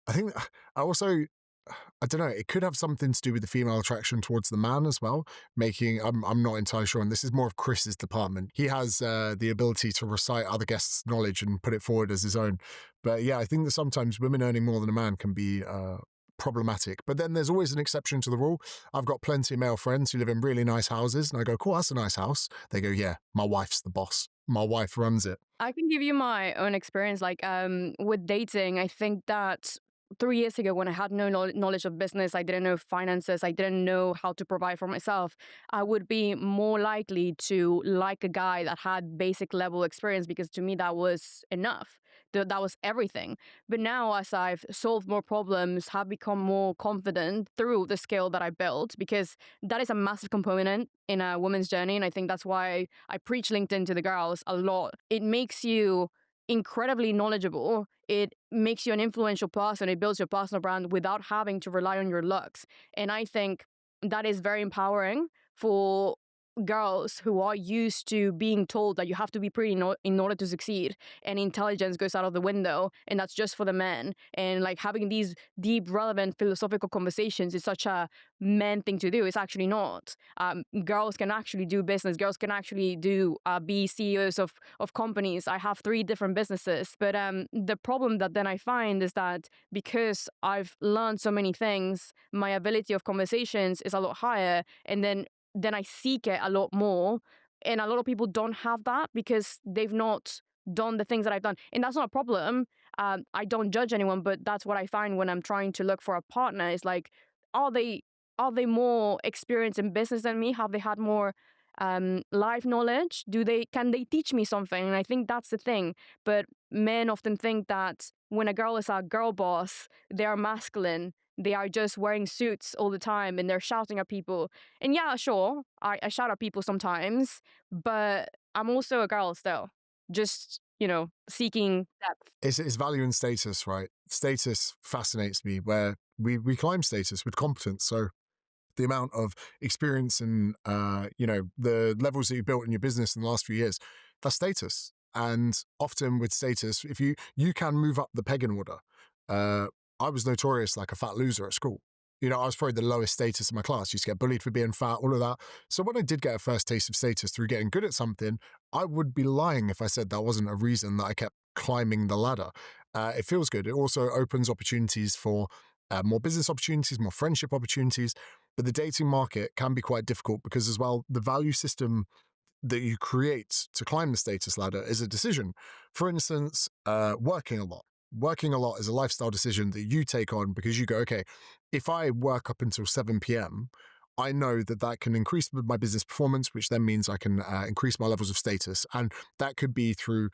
think I also. I don't know, it could have something to do with the female attraction towards the man as well, I'm not entirely sure, and this is more of Chris's department. He has the ability to recite other guests' knowledge and put it forward as his own. But yeah, I think that sometimes women earning more than a man can be problematic. But then there's always an exception to the rule. I've got plenty of male friends who live in really nice houses, and I go, cool, that's a nice house. They go, yeah, my wife's the boss. My wife runs it. I can give you my own experience. Like with dating, I think that 3 years ago, when I had no knowledge of business, I didn't know finances, I didn't know how to provide for myself, I would be more likely to like a guy that had basic level experience because to me that was enough. That was everything. But now, as I've solved more problems, have become more confident through the skill that I built, because that is a massive component in a woman's journey. And I think that's why I preach LinkedIn to the girls a lot. It makes you incredibly knowledgeable. It makes you an influential person. It builds your personal brand without having to rely on your looks. And I think that is very empowering for girls who are used to being told that you have to be pretty in order to succeed, and intelligence goes out of the window, and that's just for the men. And like having these deep, relevant philosophical conversations is such a men thing to do. It's actually not. Girls can actually do business. Girls can actually be CEOs of companies. I have 3 different businesses, but the problem that then I find is that because I've learned so many things, my ability of conversations is a lot higher, and then I seek it a lot more. And a lot of people don't have that because they've not done the things that I've done. And that's not a problem. I don't judge anyone, but that's what I find when I'm trying to look for a partner. Is like, are they more experienced in business than me? Have they had more life knowledge? Can they teach me something? And I think that's the thing. But men often think that when a girl is a girl boss, they are masculine. They are just wearing suits all the time and they're shouting at people. And yeah, sure, I shout at people sometimes, but I'm also a girl still, just, seeking depth. It's value and status, right? Status fascinates me, where we climb status with competence. So the amount of experience and, the levels that you built in your business in the last few years, that's status. And often with status, if you can move up the pegging order. I was notorious like a fat loser at school. I was probably the lowest status in my class. Used to get bullied for being fat, all of that. So when I did get a first taste of status through getting good at something, I would be lying if I said that wasn't a reason that I kept climbing the ladder. It feels good. It also opens opportunities for more business opportunities, more friendship opportunities. But the dating market can be quite difficult because as well, the value system that you create to climb the status ladder is a decision. For instance, working a lot. Working a lot is a lifestyle decision that you take on because you go, okay, if I work up until 7 p.m., I know that that can increase my business performance, which then means I can increase my levels of status. And that could be through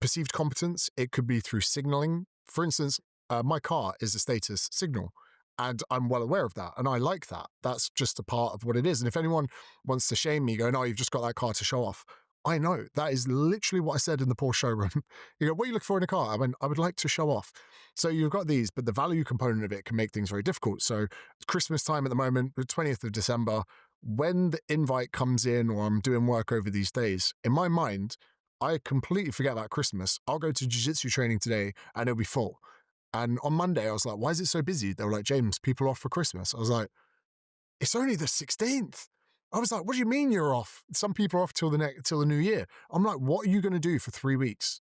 perceived competence. It could be through signaling. For instance, my car is a status signal. And I'm well aware of that. And I like that. That's just a part of what it is. And if anyone wants to shame me, going, oh, you've just got that car to show off. I know. That is literally what I said in the Porsche showroom. You go, what are you looking for in a car? I mean, I would like to show off. So you've got these, but the value component of it can make things very difficult. So Christmas time at the moment, the 20th of December, when the invite comes in or I'm doing work over these days, in my mind, I completely forget about Christmas. I'll go to jiu-jitsu training today and it'll be full. And on Monday, I was like, why is it so busy? They were like, James, people are off for Christmas. I was like, it's only the 16th. I was like, what do you mean you're off? Some people are off till the new year. I'm like, what are you going to do for 3 weeks?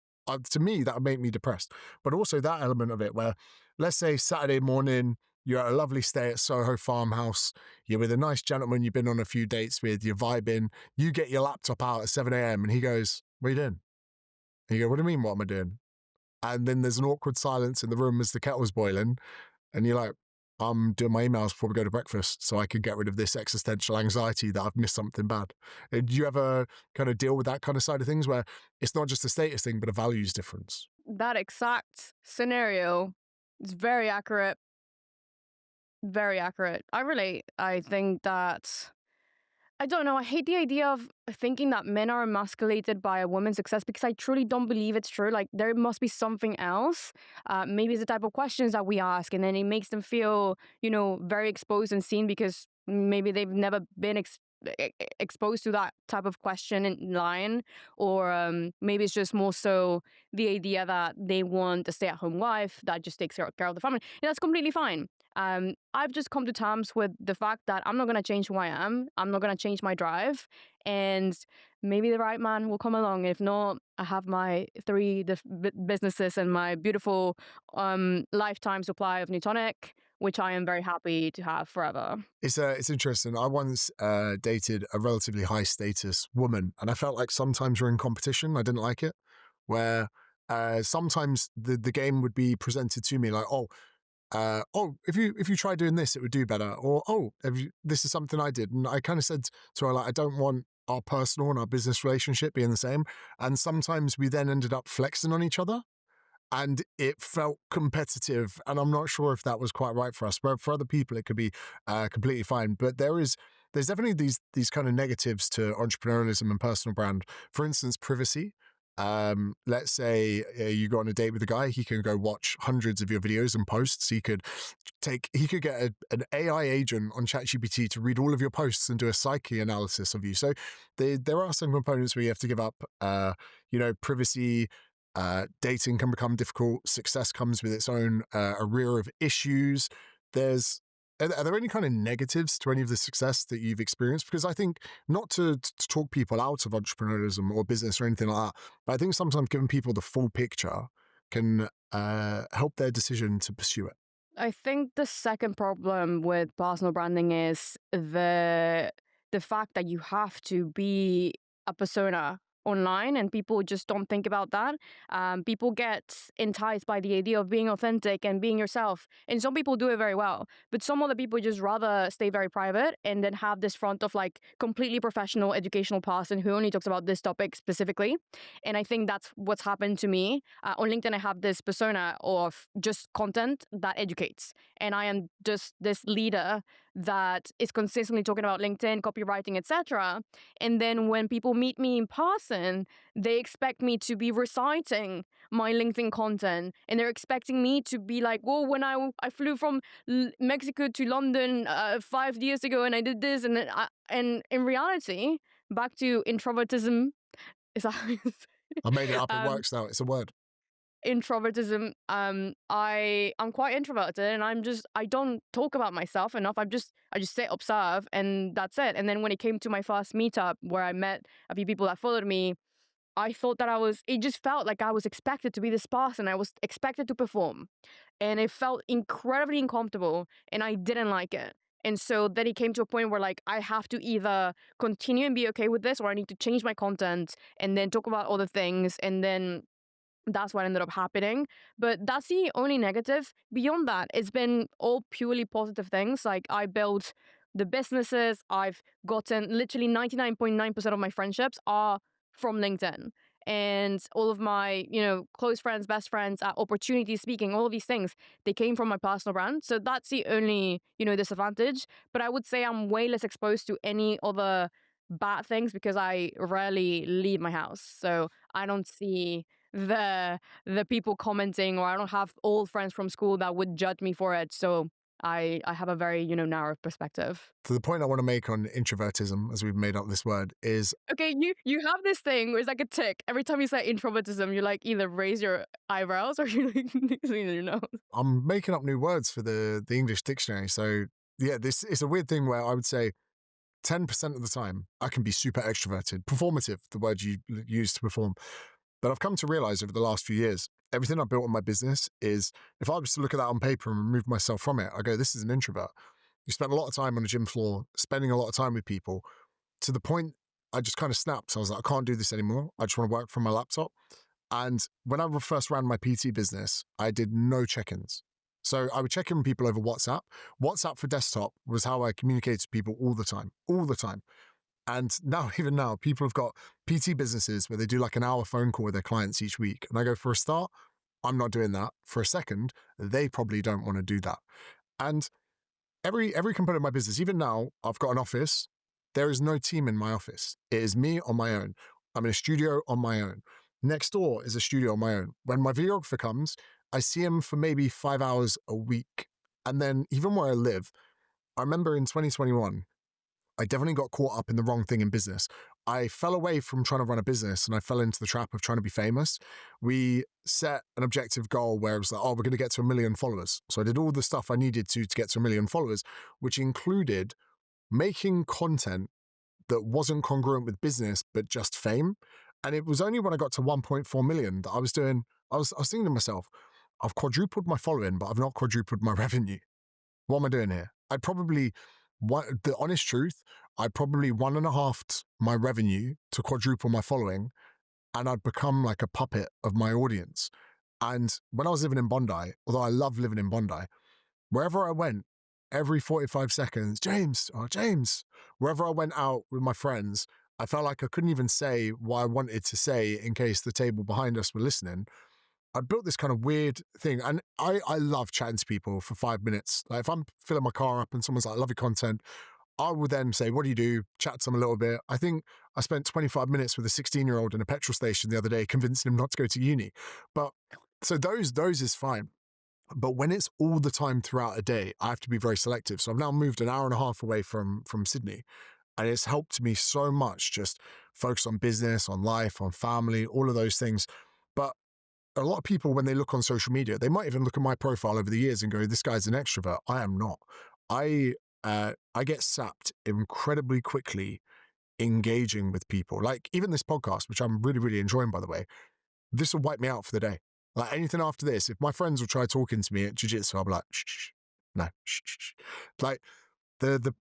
To me, that would make me depressed. But also that element of it where, let's say Saturday morning, you're at a lovely stay at Soho Farmhouse. You're with a nice gentleman you've been on a few dates with. You're vibing. You get your laptop out at 7 a.m. and he goes, what are you doing? And you go, what do you mean, what am I doing? And then there's an awkward silence in the room as the kettle's boiling. And you're like, I'm doing my emails before we go to breakfast so I can get rid of this existential anxiety that I've missed something bad. Do you ever kind of deal with that kind of side of things where it's not just a status thing, but a values difference? That exact scenario is very accurate. Very accurate. I relate. I think that I don't know. I hate the idea of thinking that men are emasculated by a woman's success because I truly don't believe it's true. Like, there must be something else. Maybe it's the type of questions that we ask, and then it makes them feel, very exposed and seen because maybe they've never been exposed to that type of question in line. Or maybe it's just more so the idea that they want a stay-at-home wife that just takes care of the family. And that's completely fine. I've just come to terms with the fact that I'm not going to change who I am. I'm not going to change my drive. And maybe the right man will come along. If not, I have my 3 businesses and my beautiful lifetime supply of Newtonic, which I am very happy to have forever. It's interesting. I once dated a relatively high status woman, and I felt like sometimes we're in competition. I didn't like it, where sometimes the game would be presented to me like, if you try doing this, it would do better. Or, this is something I did. And I kind of said to her, like, I don't want our personal and our business relationship being the same. And sometimes we then ended up flexing on each other. And it felt competitive. And I'm not sure if that was quite right for us. But for other people, it could be completely fine. But there's definitely these kind of negatives to entrepreneurialism and personal brand. For instance, privacy. Let's say you go on a date with a guy, he can go watch hundreds of your videos and posts. He could get an AI agent on ChatGPT to read all of your posts and do a psyche analysis of you. So there are some components where you have to give up, privacy. Dating can become difficult. Success comes with its own array of issues. Are there any kind of negatives to any of the success that you've experienced? Because I think, not to talk people out of entrepreneurialism or business or anything like that, but I think sometimes giving people the full picture can help their decision to pursue it. I think the second problem with personal branding is the fact that you have to be a persona online, and people just don't think about that. People get enticed by the idea of being authentic and being yourself, and some people do it very well, but some other people just rather stay very private and then have this front of like completely professional educational person who only talks about this topic specifically. And I think that's what's happened to me. On LinkedIn, I have this persona of just content that educates, and I am just this leader that is consistently talking about LinkedIn, copywriting, etc. And then when people meet me in person, they expect me to be reciting my LinkedIn content, and they're expecting me to be like, "Whoa, when I flew from Mexico to London 5 years ago, and I did this," and and in reality, back to introvertism. Is that I made it up. It works now. It's a word. Introvertism. I'm quite introverted, and I don't talk about myself enough. I just sit, observe, and that's it. And then when it came to my first meetup where I met a few people that followed me, I thought that it just felt like I was expected to be this person. I was expected to perform, and it felt incredibly uncomfortable, and I didn't like it. And so then it came to a point where like I have to either continue and be okay with this, or I need to change my content and then talk about other things. And then that's what ended up happening. But that's the only negative. Beyond that, it's been all purely positive things. Like I built the businesses, I've gotten literally 99.9% of my friendships are from LinkedIn. And all of my, close friends, best friends, opportunity speaking, all of these things, they came from my personal brand. So that's the only, disadvantage. But I would say I'm way less exposed to any other bad things because I rarely leave my house. So I don't see the people commenting, or I don't have old friends from school that would judge me for it. So I have a very, narrow perspective. So the point I want to make on introvertism, as we've made up this word, is okay, you have this thing where it's like a tick. Every time you say introvertism, you like either raise your eyebrows or you like sneeze your nose. I'm making up new words for the English dictionary. So yeah, this is a weird thing where I would say 10% of the time I can be super extroverted, performative, the word you use to perform. But I've come to realize over the last few years, everything I built on my business is, if I was to look at that on paper and remove myself from it, I go, this is an introvert. You spend a lot of time on a gym floor, spending a lot of time with people, to the point I just kind of snapped. I was like, I can't do this anymore. I just want to work from my laptop. And when I first ran my PT business, I did no check-ins. So I would check in with people over WhatsApp. WhatsApp for desktop was how I communicated to people all the time. And now, even now, people have got PT businesses where they do like an hour phone call with their clients each week. And I go, for a start, I'm not doing that. For a second, they probably don't want to do that. And every component of my business, even now, I've got an office. There is no team in my office. It is me on my own. I'm in a studio on my own. Next door is a studio on my own. When my videographer comes, I see him for maybe 5 hours a week. And then even where I live, I remember in 2021, I definitely got caught up in the wrong thing in business. I fell away from trying to run a business and I fell into the trap of trying to be famous. We set an objective goal where it was like, we're going to get to 1 million followers. So I did all the stuff I needed to get to 1 million followers, which included making content that wasn't congruent with business, but just fame. And it was only when I got to 1.4 million that I was thinking to myself, I've quadrupled my following, but I've not quadrupled my revenue. What am I doing here? The honest truth, I'd probably 1.5 my revenue to quadruple my following, and I'd become like a puppet of my audience. And when I was living in Bondi, although I love living in Bondi, wherever I went, every 45 seconds, James, wherever I went out with my friends, I felt like I couldn't even say what I wanted to say in case the table behind us were listening. I built this kind of weird thing, and I love chatting to people for 5 minutes. Like if I'm filling my car up and someone's like, I love your content, I will then say, what do you do? Chat to them a little bit. I think I spent 25 minutes with a 16-year-old in a petrol station the other day, convincing him not to go to uni. But so those is fine. But when it's all the time throughout a day, I have to be very selective. So I've now moved an hour and a half away from Sydney. And it's helped me so much just focus on business, on life, on family, all of those things. But a lot of people, when they look on social media, they might even look at my profile over the years and go, this guy's an extrovert. I am not. I get sapped incredibly quickly engaging with people. Like even this podcast, which I'm really, really enjoying, by the way, this will wipe me out for the day. Like anything after this, if my friends will try talking to me at jiu-jitsu, I'll be like, shh. No, shh. Like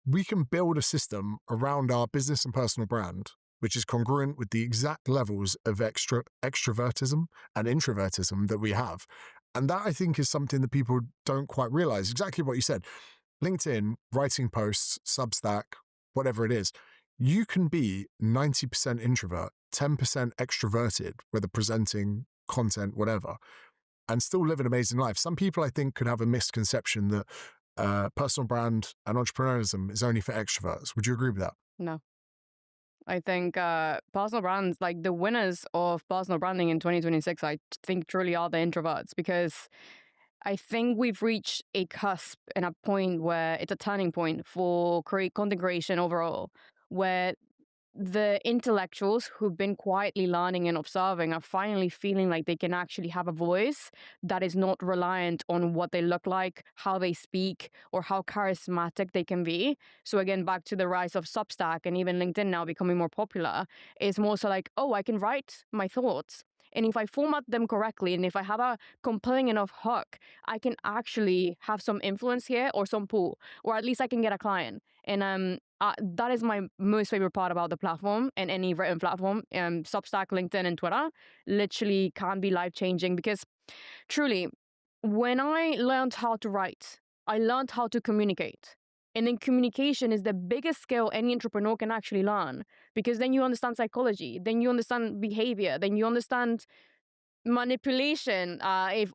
we can build a system around our business and personal brand, which is congruent with the exact levels of extrovertism and introvertism that we have. And that, I think, is something that people don't quite realize. Exactly what you said. LinkedIn, writing posts, Substack, whatever it is, you can be 90% introvert, 10% extroverted, whether presenting content, whatever, and still live an amazing life. Some people, I think, could have a misconception that personal brand and entrepreneurship is only for extroverts. Would you agree with that? No. I think personal brands, like the winners of personal branding in 2026, I think truly are the introverts, because I think we've reached a cusp and a point where it's a turning point for content creation overall, where the intellectuals who've been quietly learning and observing are finally feeling like they can actually have a voice that is not reliant on what they look like, how they speak, or how charismatic they can be. So again, back to the rise of Substack and even LinkedIn now becoming more popular, is more so like, I can write my thoughts. And if I format them correctly, and if I have a compelling enough hook, I can actually have some influence here or some pull, or at least I can get a client. And that is my most favorite part about the platform and any written platform. Substack, LinkedIn, and Twitter literally can be life-changing because truly, when I learned how to write, I learned how to communicate. And then communication is the biggest skill any entrepreneur can actually learn, because then you understand psychology, then you understand behavior, then you understand manipulation,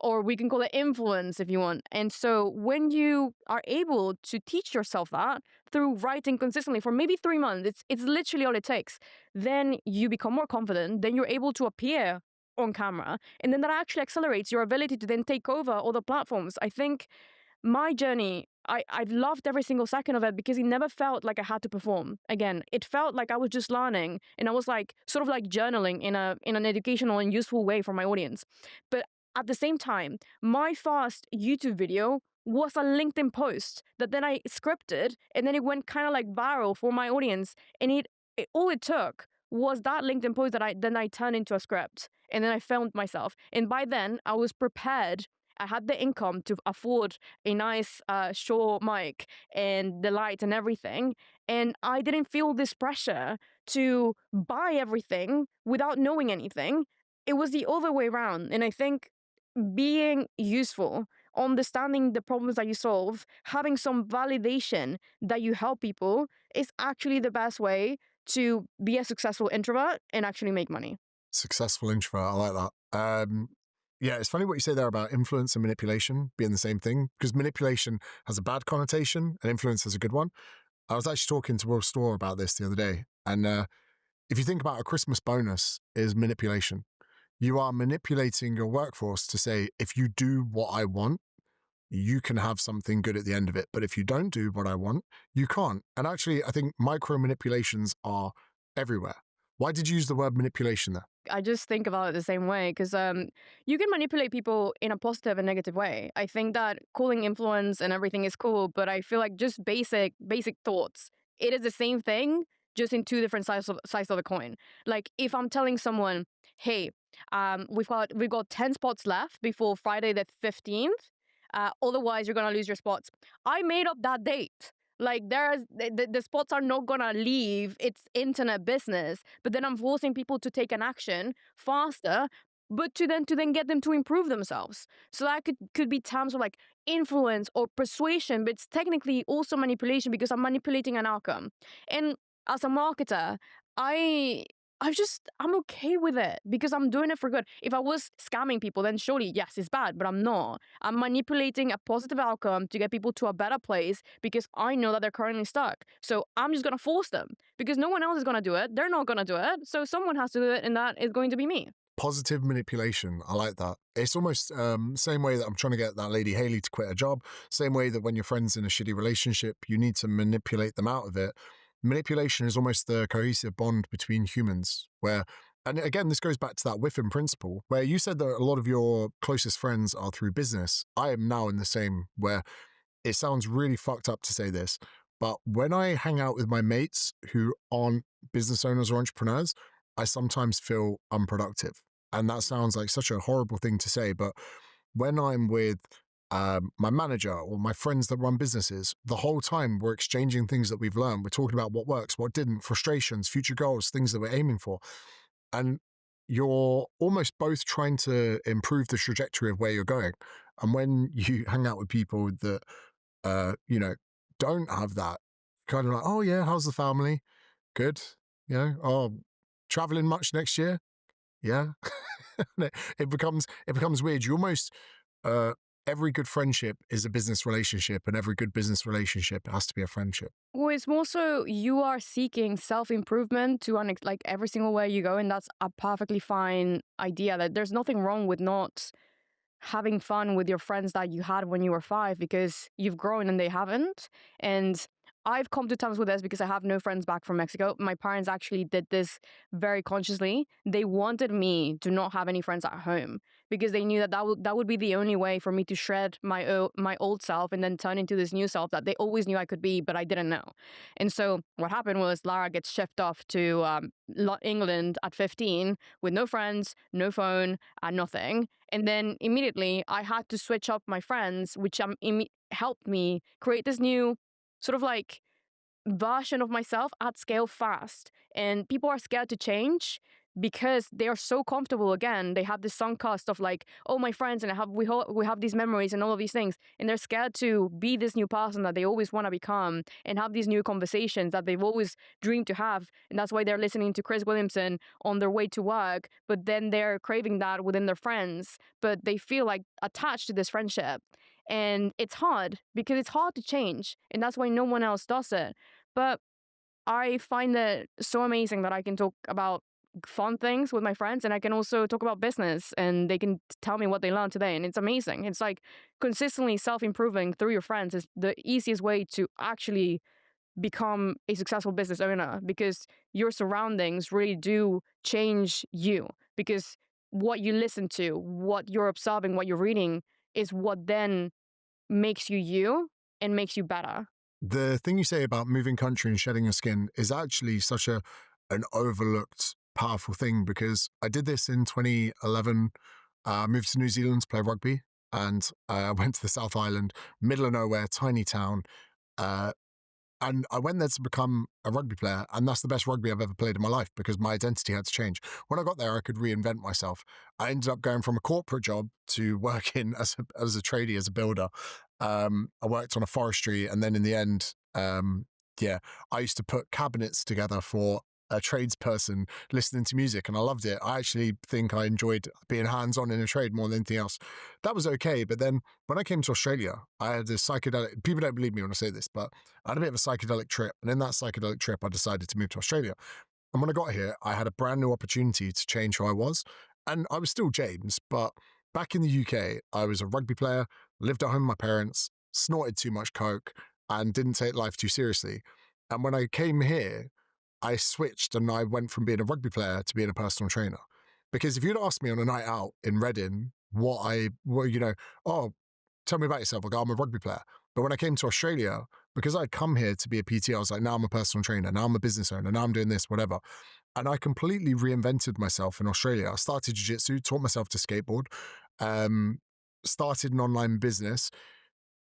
or we can call it influence if you want. And so when you are able to teach yourself that through writing consistently for maybe 3 months, it's literally all it takes, then you become more confident, then you're able to appear on camera, and then that actually accelerates your ability to then take over other platforms. I think my journey, I've loved every single second of it because it never felt like I had to perform. Again, it felt like I was just learning, and I was like sort of like journaling in an educational and useful way for my audience. But at the same time, my first YouTube video was a LinkedIn post that then I scripted, and then it went kind of like viral for my audience. And it all it took was that LinkedIn post that I turned into a script, and then I filmed myself. And by then I was prepared. I had the income to afford a nice Shure mic and the lights and everything. And I didn't feel this pressure to buy everything without knowing anything. It was the other way around. And I think being useful, understanding the problems that you solve, having some validation that you help people is actually the best way to be a successful introvert and actually make money. Successful introvert, I like that. Yeah, it's funny what you say there about influence and manipulation being the same thing, because manipulation has a bad connotation and influence has a good one. I was actually talking to Will Storr about this the other day, and if you think about a Christmas bonus is manipulation. You are manipulating your workforce to say, if you do what I want, you can have something good at the end of it. But if you don't do what I want, you can't. And actually, I think micro manipulations are everywhere. Why did you use the word manipulation there? I just think about it the same way because you can manipulate people in a positive and negative way. I think that calling influence and everything is cool, but I feel like just basic thoughts. It is the same thing, just in two different sides of the coin. Like if I'm telling someone, "Hey, we've got 10 spots left before Friday the 15th. Otherwise, you're gonna lose your spots." I made up that date. Like the spots are not gonna leave. It's internet business. But then I'm forcing people to take an action faster, but to then get them to improve themselves. So that could be terms of like influence or persuasion, but it's technically also manipulation because I'm manipulating an outcome. And as a marketer, I'm okay with it because I'm doing it for good. If I was scamming people, then surely, yes, it's bad, but I'm not. I'm manipulating a positive outcome to get people to a better place because I know that they're currently stuck. So I'm just going to force them because no one else is going to do it. They're not going to do it. So someone has to do it, and that is going to be me. Positive manipulation. I like that. It's almost same way that I'm trying to get that lady Haley to quit her job. Same way that when your friend's in a shitty relationship, you need to manipulate them out of it. Manipulation is almost the cohesive bond between humans where, and again, this goes back to that whiffing principle where you said that a lot of your closest friends are through business. I am now in the same where it sounds really fucked up to say this, but when I hang out with my mates who aren't business owners or entrepreneurs, I sometimes feel unproductive. And that sounds like such a horrible thing to say, but when I'm with my manager or my friends that run businesses, the whole time we're exchanging things that we've learned. We're talking about what works, what didn't, frustrations, future goals, things that we're aiming for. And you're almost both trying to improve the trajectory of where you're going. And when you hang out with people that, don't have that, kind of like, oh yeah, how's the family? Good. Oh, traveling much next year? Yeah. it becomes weird. You almost, every good friendship is a business relationship, and every good business relationship has to be a friendship. Well, it's more so you are seeking self-improvement to like every single way you go, and that's a perfectly fine idea. That there's nothing wrong with not having fun with your friends that you had when you were 5 because you've grown and they haven't. And I've come to terms with this because I have no friends back from Mexico. My parents actually did this very consciously. They wanted me to not have any friends at home because they knew that that would be the only way for me to shred my old self and then turn into this new self that they always knew I could be, but I didn't know. And so what happened was Lara gets shipped off to England at 15 with no friends, no phone, and nothing. And then immediately I had to switch up my friends, which helped me create this new sort of like version of myself at scale fast. And people are scared to change because they are so comfortable. Again, they have this sunk cost of like, oh, my friends, and we have these memories and all of these things, and they're scared to be this new person that they always want to become and have these new conversations that they've always dreamed to have. And that's why they're listening to Chris Williamson on their way to work, but then they're craving that within their friends, but they feel like attached to this friendship. And it's hard because it's hard to change, and that's why no one else does it. But I find it so amazing that I can talk about fun things with my friends, and I can also talk about business, and they can tell me what they learned today, and it's amazing. It's like consistently self-improving through your friends is the easiest way to actually become a successful business owner, because your surroundings really do change you, because what you listen to, what you're observing, what you're reading is what then makes you you and makes you better. The thing you say about moving country and shedding your skin is actually such an overlooked, powerful thing, because I did this in 2011. Moved to New Zealand to play rugby, and I went to the South Island, middle of nowhere, tiny town. And I went there to become a rugby player, and that's the best rugby I've ever played in my life because my identity had to change. When I got there, I could reinvent myself. I ended up going from a corporate job to working as a tradie, as a builder. I worked on a forestry, and then in the end, I used to put cabinets together for a tradesperson listening to music, and I loved it. I actually think I enjoyed being hands-on in a trade more than anything else. That was okay, but then when I came to Australia, I had this psychedelic, people don't believe me when I say this, but I had a bit of a psychedelic trip, and in that psychedelic trip, I decided to move to Australia. And when I got here, I had a brand new opportunity to change who I was, and I was still James, but back in the UK, I was a rugby player, lived at home with my parents, snorted too much coke, and didn't take life too seriously. And when I came here, I switched and I went from being a rugby player to being a personal trainer. Because if you'd asked me on a night out in Reading tell me about yourself, I go, I'm a rugby player. But when I came to Australia, because I'd come here to be a PT, I was like, now I'm a personal trainer, now I'm a business owner, now I'm doing this, whatever. And I completely reinvented myself in Australia. I started jiu-jitsu, taught myself to skateboard, started an online business.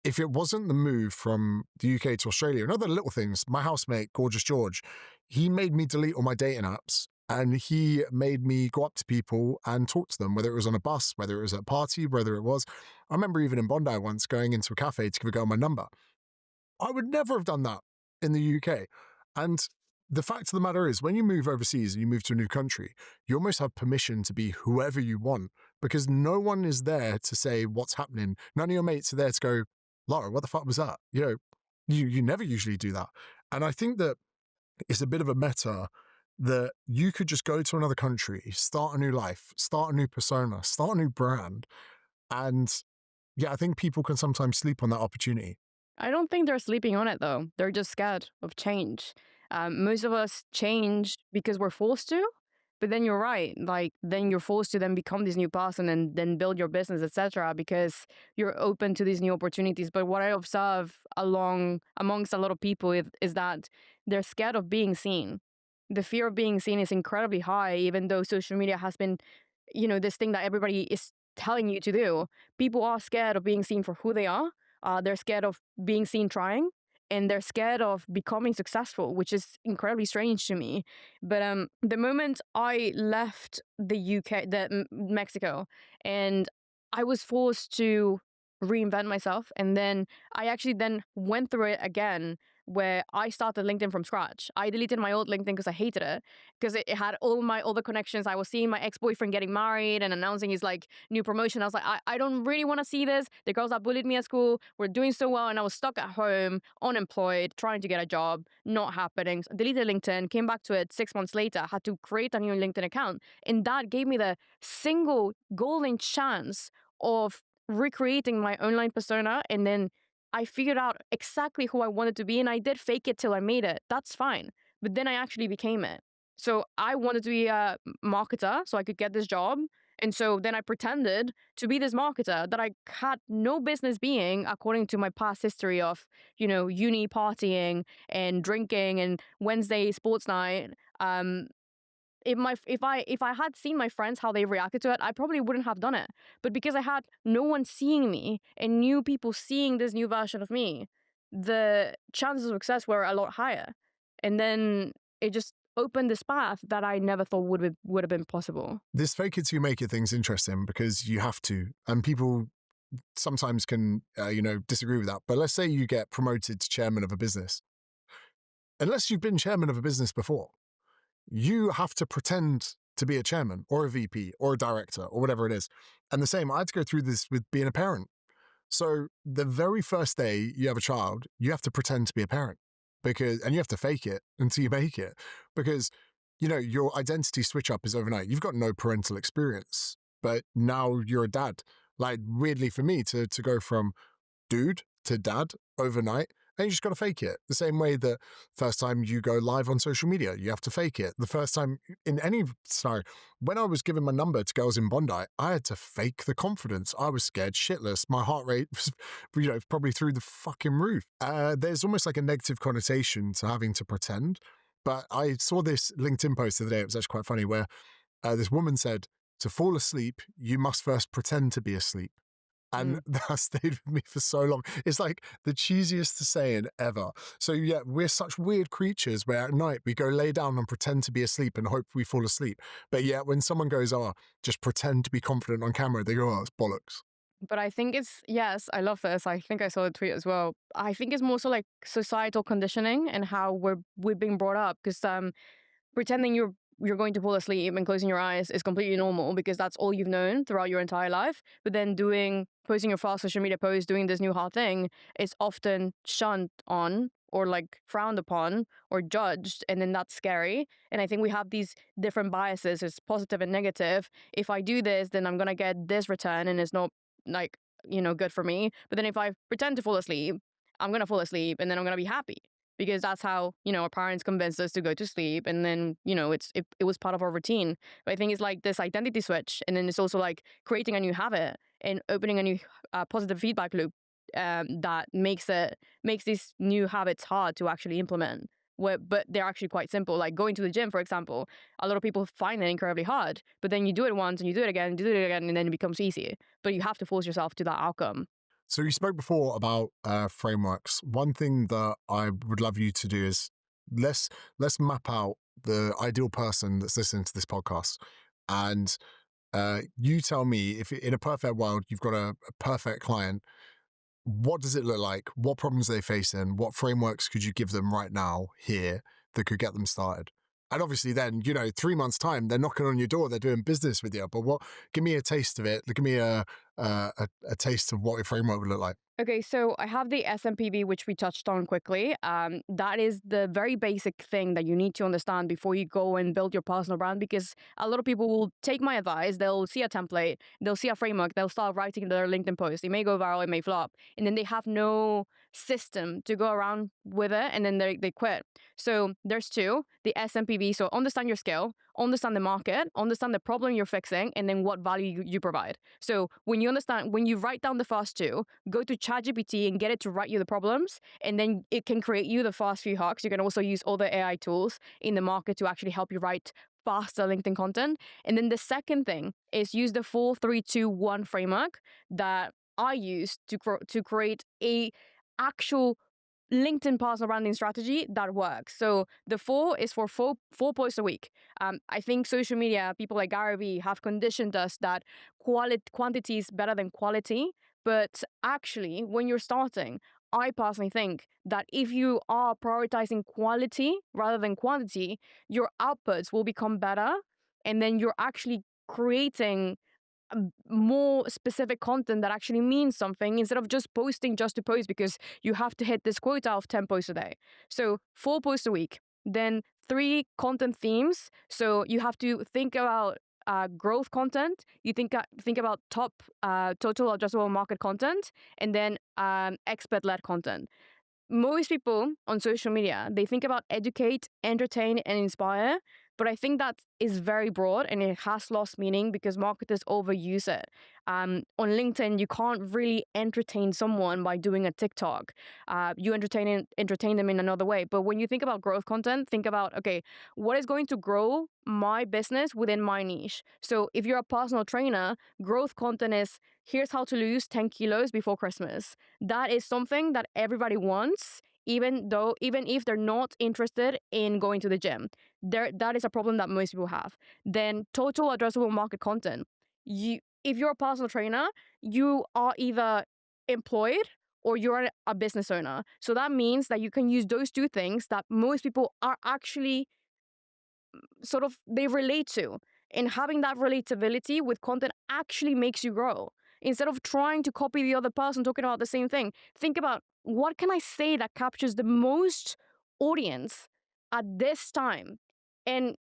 If it wasn't the move from the UK to Australia, and other little things, my housemate, Gorgeous George, he made me delete all my dating apps, and he made me go up to people and talk to them, whether it was on a bus, whether it was at a party, whether it was, I remember even in Bondi once going into a cafe to give a girl my number. I would never have done that in the UK. And the fact of the matter is, when you move overseas and you move to a new country, you almost have permission to be whoever you want, because no one is there to say what's happening. None of your mates are there to go, Lara, what the fuck was that? You never usually do that. And I think that it's a bit of a meta that you could just go to another country, start a new life, start a new persona, start a new brand. And yeah, I think people can sometimes sleep on that opportunity. I don't think they're sleeping on it, though. They're just scared of change. Most of us change because we're forced to. But then you're right. Like, then you're forced to then become this new person and then build your business, etc., because you're open to these new opportunities. But what I observe amongst a lot of people is that they're scared of being seen. The fear of being seen is incredibly high, even though social media has been, this thing that everybody is telling you to do. People are scared of being seen for who they are. They're scared of being seen trying, and they're scared of becoming successful, which is incredibly strange to me. But the moment I left the UK, Mexico, and I was forced to reinvent myself, and then I actually then went through it again, where I started LinkedIn from scratch. I deleted my old LinkedIn because I hated it, because it had all my other connections. I was seeing my ex-boyfriend getting married and announcing his new promotion. I was like, I don't really want to see this. The girls that bullied me at school were doing so well, and I was stuck at home, unemployed, trying to get a job, not happening. So I deleted LinkedIn, came back to it 6 months later, had to create a new LinkedIn account. And that gave me the single golden chance of recreating my online persona and then I figured out exactly who I wanted to be, and I did fake it till I made it. That's fine. But then I actually became it. So I wanted to be a marketer so I could get this job. And so then I pretended to be this marketer that I had no business being, according to my past history of, uni partying and drinking and Wednesday sports night. If I had seen my friends how they reacted to it, I probably wouldn't have done it. But because I had no one seeing me and new people seeing this new version of me, the chances of success were a lot higher. And then it just opened this path that I never thought would have been possible. This fake it till you make it thing's interesting because you have to, and people sometimes can, disagree with that. But let's say you get promoted to chairman of a business. Unless you've been chairman of a business before, you have to pretend to be a chairman or a VP or a director or whatever it is. And the same, I had to go through this with being a parent. So the very first day you have a child, you have to pretend to be a parent and you have to fake it until you make it because, your identity switch up is overnight. You've got no parental experience, but now you're a dad. Like weirdly for me to go from dude to dad overnight, and you just got to fake it. The same way that first time you go live on social media, you have to fake it. The first time in any scenario, when I was giving my number to girls in Bondi, I had to fake the confidence. I was scared shitless. My heart rate was, probably through the fucking roof. There's almost like a negative connotation to having to pretend. But I saw this LinkedIn post the other day. It was actually quite funny where this woman said, to fall asleep, you must first pretend to be asleep. And that stayed with me for so long. It's like the cheesiest saying ever. So yeah, we're such weird creatures where at night we go lay down and pretend to be asleep and hope we fall asleep. But yet when someone goes, just pretend to be confident on camera, they go, it's bollocks. But I think yes, I love this. I think I saw the tweet as well. I think it's more so like societal conditioning and how we're being brought up because pretending you're going to fall asleep and closing your eyes is completely normal because that's all you've known throughout your entire life. But then posting your fast social media post, doing this new hot thing is often shunned on or like frowned upon or judged. And then that's scary. And I think we have these different biases. It's positive and negative. If I do this, then I'm going to get this return and it's not like, good for me. But then if I pretend to fall asleep, I'm going to fall asleep and then I'm going to be happy. Because that's how, our parents convinced us to go to sleep. And then, it was part of our routine. But I think it's like this identity switch. And then it's also like creating a new habit and opening a new positive feedback loop that makes these new habits hard to actually implement. But they're actually quite simple. Like going to the gym, for example, a lot of people find it incredibly hard. But then you do it once and you do it again, and do it again, and then it becomes easy. But you have to force yourself to that outcome. So you spoke before about frameworks. One thing that I would love you to do is let's map out the ideal person that's listening to this podcast. And you tell me if in a perfect world, you've got a perfect client, what does it look like? What problems are they facing? What frameworks could you give them right now here that could get them started? And obviously then, 3 months time, they're knocking on your door, they're doing business with you. But give me a taste of it. Give me a taste of what your framework would look like. Okay, so I have the SMPB, which we touched on quickly. That is the very basic thing that you need to understand before you go and build your personal brand, because a lot of people will take my advice, they'll see a template, they'll see a framework, they'll start writing their LinkedIn post. It may go viral, it may flop, and then they have no system to go around with it, and then they quit. So there's two, the SMPB, so understand your skill, understand the market, understand the problem you're fixing, and then what value you provide. So when you write down the first two, go to ChatGPT and get it to write you the problems, and then it can create you the first few hooks. You can also use all the AI tools in the market to actually help you write faster LinkedIn content. And then the second thing is use the 4-3-2-1 framework that I use to create a actual LinkedIn personal branding strategy that works. So the 4 is for four posts a week. I think social media, people like Gary Vee have conditioned us that quantity is better than quality. But actually, when you're starting, I personally think that if you are prioritizing quality rather than quantity, your outputs will become better. And then you're actually creating more specific content that actually means something instead of just posting just to post because you have to hit this quota of 10 posts a day. So 4 posts a week, then 3 content themes. So you have to think about growth content, you think about top total addressable market content, and then expert-led content. Most people on social media, they think about educate, entertain, and inspire, but I think that is very broad and it has lost meaning because marketers overuse it. On LinkedIn, you can't really entertain someone by doing a TikTok. You entertain them in another way. But when you think about growth content, think about, okay, what is going to grow my business within my niche? So if you're a personal trainer, growth content is, here's how to lose 10 kilos before Christmas. That is something that everybody wants, even if they're not interested in going to the gym. That is a problem that most people have. Then total addressable market content. If you're a personal trainer, you are either employed or you're a business owner. So that means that you can use those two things that most people are actually they relate to. And having that relatability with content actually makes you grow. Instead of trying to copy the other person talking about the same thing, think about, what can I say that captures the most audience at this time? And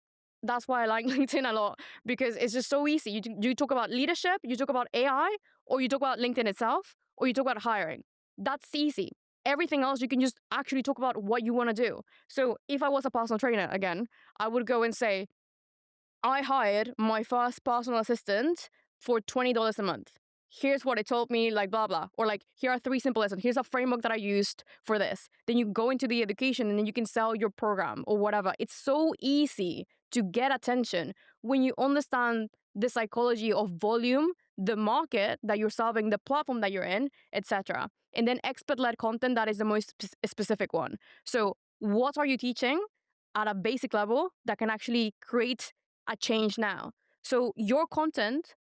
that's why I like LinkedIn a lot, because it's just so easy. You talk about leadership, you talk about AI, or you talk about LinkedIn itself, or you talk about hiring. That's easy. Everything else, you can just actually talk about what you want to do. So if I was a personal trainer, again, I would go and say, I hired my first personal assistant for $20 a month. Here's what it told me, like blah, blah. Or like, here are 3 simple lessons. Here's a framework that I used for this. Then you go into the education and then you can sell your program or whatever. It's so easy to get attention when you understand the psychology of volume, the market that you're solving, the platform that you're in, etc. And then expert-led content, that is the most specific one. So what are you teaching at a basic level that can actually create a change now? So your content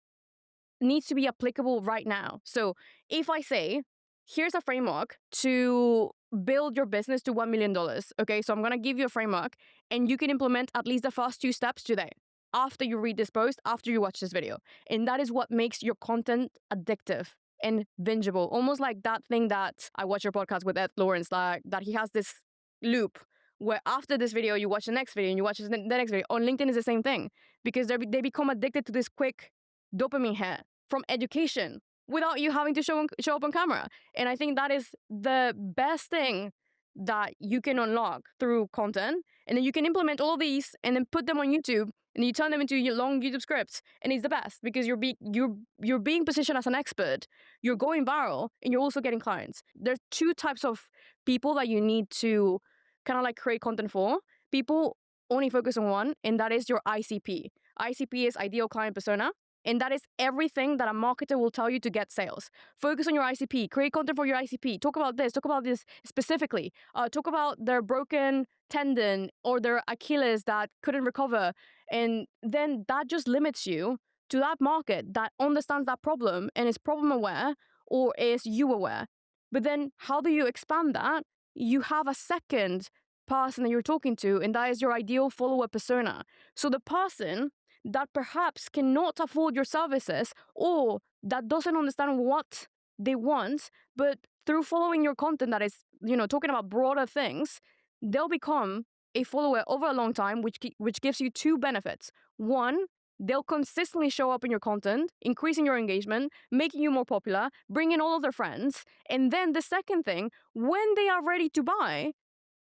needs to be applicable right now. So if I say, here's a framework to build your business to $1 million, okay? So I'm going to give you a framework and you can implement at least the first 2 steps today after you read this post, after you watch this video. And that is what makes your content addictive and bingeable. Almost like that thing that I watch your podcast with Ed Lawrence, like that he has this loop where after this video, you watch the next video and you watch the next video. On LinkedIn is the same thing, because they become addicted to this quick dopamine hit from education without you having to show up on camera. And I think that is the best thing that you can unlock through content. And then you can implement all of these and then put them on YouTube and you turn them into your long YouTube scripts. And it's the best because you're being positioned as an expert, you're going viral, and you're also getting clients. There's 2 types of people that you need to kind of like create content for. People only focus on one, and that is your ICP. ICP is ideal client persona. And that is everything that a marketer will tell you to get sales. Focus on your ICP. Create content for your ICP. Talk about this. Talk about this specifically. Talk about their broken tendon or their Achilles that couldn't recover. And then that just limits you to that market that understands that problem and is problem aware or is you aware. But then how do you expand that? You have a second person that you're talking to, and that is your ideal follower persona. So the person that perhaps cannot afford your services or that doesn't understand what they want, but through following your content that is, talking about broader things, they'll become a follower over a long time, which gives you 2 benefits. One, they'll consistently show up in your content, increasing your engagement, making you more popular, bringing all of their friends. And then the second thing, when they are ready to buy,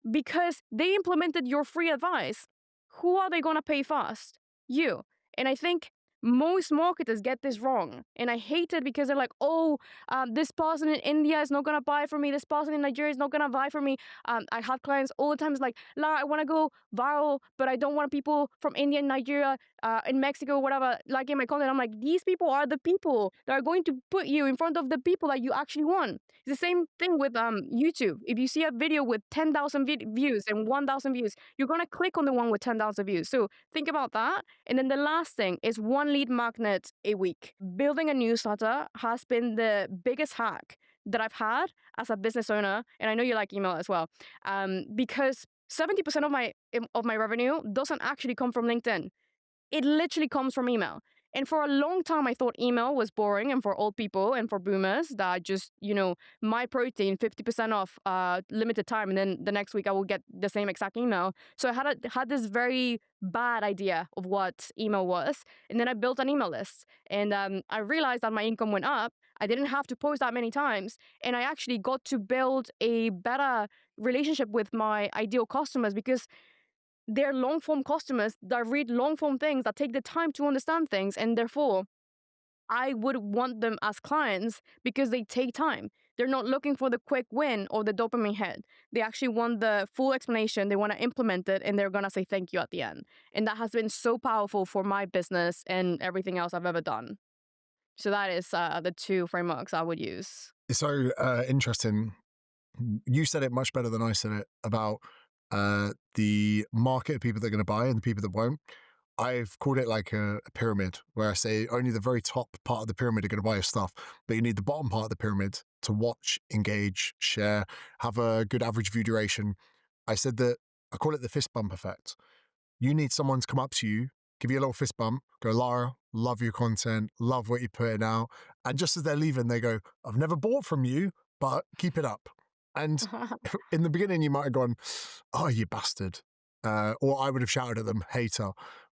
because they implemented your free advice, who are they going to pay first? You. And I think most marketers get this wrong. And I hate it because they're like, this person in India is not going to buy from me. This person in Nigeria is not going to buy from me. I have clients all the time. It's like, Lara, I want to go viral, but I don't want people from India and Nigeria, in Mexico, whatever, liking my content. I'm like, these people are the people that are going to put you in front of the people that you actually want. It's the same thing with YouTube. If you see a video with 10,000 views and 1,000 views, you're going to click on the one with 10,000 views. So think about that. And then the last thing is 1 lead magnet a week. Building a newsletter has been the biggest hack that I've had as a business owner. And I know you like email as well, because 70% of my revenue doesn't actually come from LinkedIn. It literally comes from email. And for a long time, I thought email was boring and for old people and for boomers that just, my protein, 50% off, limited time. And then the next week I will get the same exact email. So I had this very bad idea of what email was. And then I built an email list. And I realized that my income went up. I didn't have to post that many times. And I actually got to build a better relationship with my ideal customers because they're long form customers that read long form things, that take the time to understand things. And therefore, I would want them as clients because they take time. They're not looking for the quick win or the dopamine hit. They actually want the full explanation. They want to implement it and they're going to say thank you at the end. And that has been so powerful for my business and everything else I've ever done. So that is the two frameworks I would use. It's so interesting. You said it much better than I said it about the market of people that are going to buy and the people that won't. I've called it like a pyramid where I say only the very top part of the pyramid are going to buy your stuff, but you need the bottom part of the pyramid to watch, engage, share, have a good average view duration. I said that I call it the fist bump effect. You need someone to come up to you, give you a little fist bump, go, Lara, love your content, love what you're putting out. And just as they're leaving, they go, I've never bought from you, but keep it up. And in the beginning, you might have gone, oh, you bastard. Or I would have shouted at them, hater.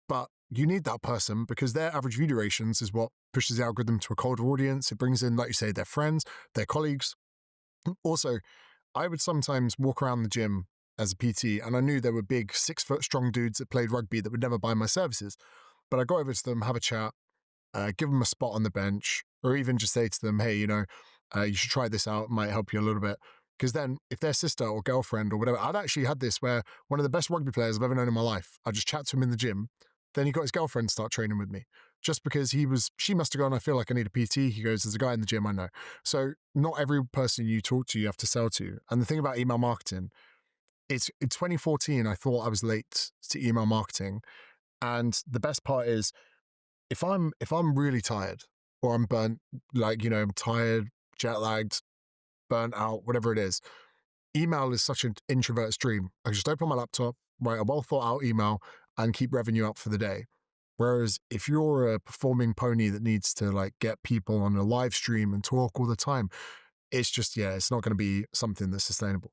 But you need that person because their average view durations is what pushes the algorithm to a colder audience. It brings in, like you say, their friends, their colleagues. Also, I would sometimes walk around the gym as a PT and I knew there were big 6 foot strong dudes that played rugby that would never buy my services. But I go over to them, have a chat, give them a spot on the bench, or even just say to them, hey, you should try this out. It might help you a little bit. Because then if their sister or girlfriend or whatever, I'd actually had this where one of the best rugby players I've ever known in my life, I just chat to him in the gym. Then he got his girlfriend to start training with me just because she must have gone, I feel like I need a PT. He goes, there's a guy in the gym I know. So not every person you talk to, you have to sell to. And the thing about email marketing, it's in 2014, I thought I was late to email marketing. And the best part is if I'm really tired or I'm burnt, I'm tired, jet lagged, burnt out, whatever it is, email is such an introvert's dream. I just open my laptop, write a well thought out email and keep revenue up for the day. Whereas if you're a performing pony that needs to get people on a live stream and talk all the time, it's just, it's not going to be something that's sustainable.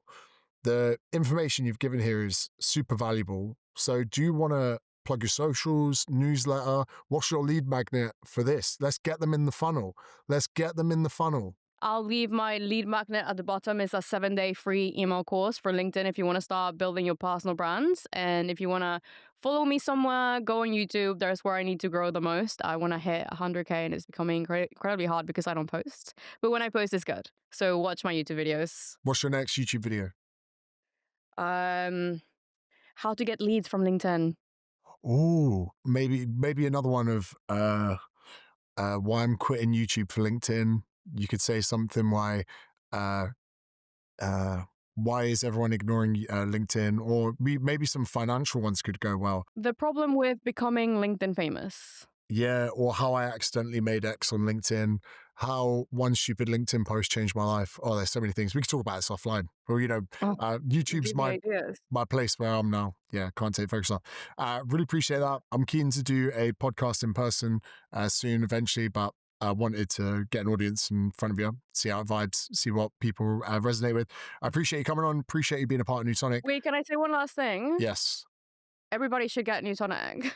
The information you've given here is super valuable. So do you want to plug your socials, newsletter? What's your lead magnet for this? Let's get them in the funnel. I'll leave my lead magnet at the bottom. It's a 7-day free email course for LinkedIn if you want to start building your personal brands. And if you want to follow me somewhere, go on YouTube. There's where I need to grow the most. I want to hit 100K and it's becoming incredibly hard because I don't post. But when I post, it's good. So watch my YouTube videos. What's your next YouTube video? How to get leads from LinkedIn. Oh, maybe another one of why I'm quitting YouTube for LinkedIn. You could say something why is everyone ignoring LinkedIn? Or maybe some financial ones could go well. The problem with becoming LinkedIn famous. Yeah, or how I accidentally made X on LinkedIn, how one stupid LinkedIn post changed my life. Oh, there's so many things. We could talk about this offline. Well, YouTube's my place where I'm now. Yeah, can't take focus on. Really appreciate that. I'm keen to do a podcast in person soon, eventually, but I wanted to get an audience in front of you, see how it vibes, see what people resonate with. I appreciate you coming on. Appreciate you being a part of Newtonic. Wait, can I say one last thing? Yes. Everybody should get Newtonic.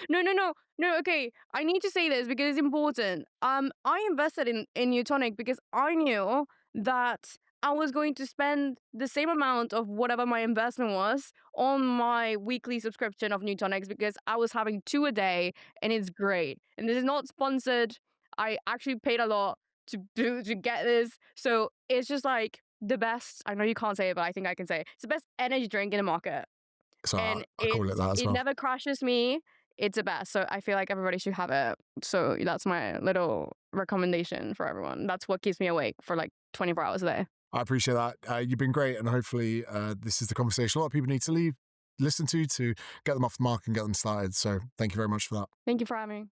No, okay. I need to say this because it's important. I invested in Newtonic because I knew that I was going to spend the same amount of whatever my investment was on my weekly subscription of Newtonics because I was having 2 a day and it's great. And this is not sponsored. I actually paid a lot to get this. So it's just like the best. I know you can't say it, but I think I can say it. It's the best energy drink in the market. So I call it that as well. It never crashes me. It's the best. So I feel like everybody should have it. So that's my little recommendation for everyone. That's what keeps me awake for 24 hours a day. I appreciate that. You've been great. And hopefully this is the conversation a lot of people need to listen to get them off the mark and get them started. So thank you very much for that. Thank you for having me.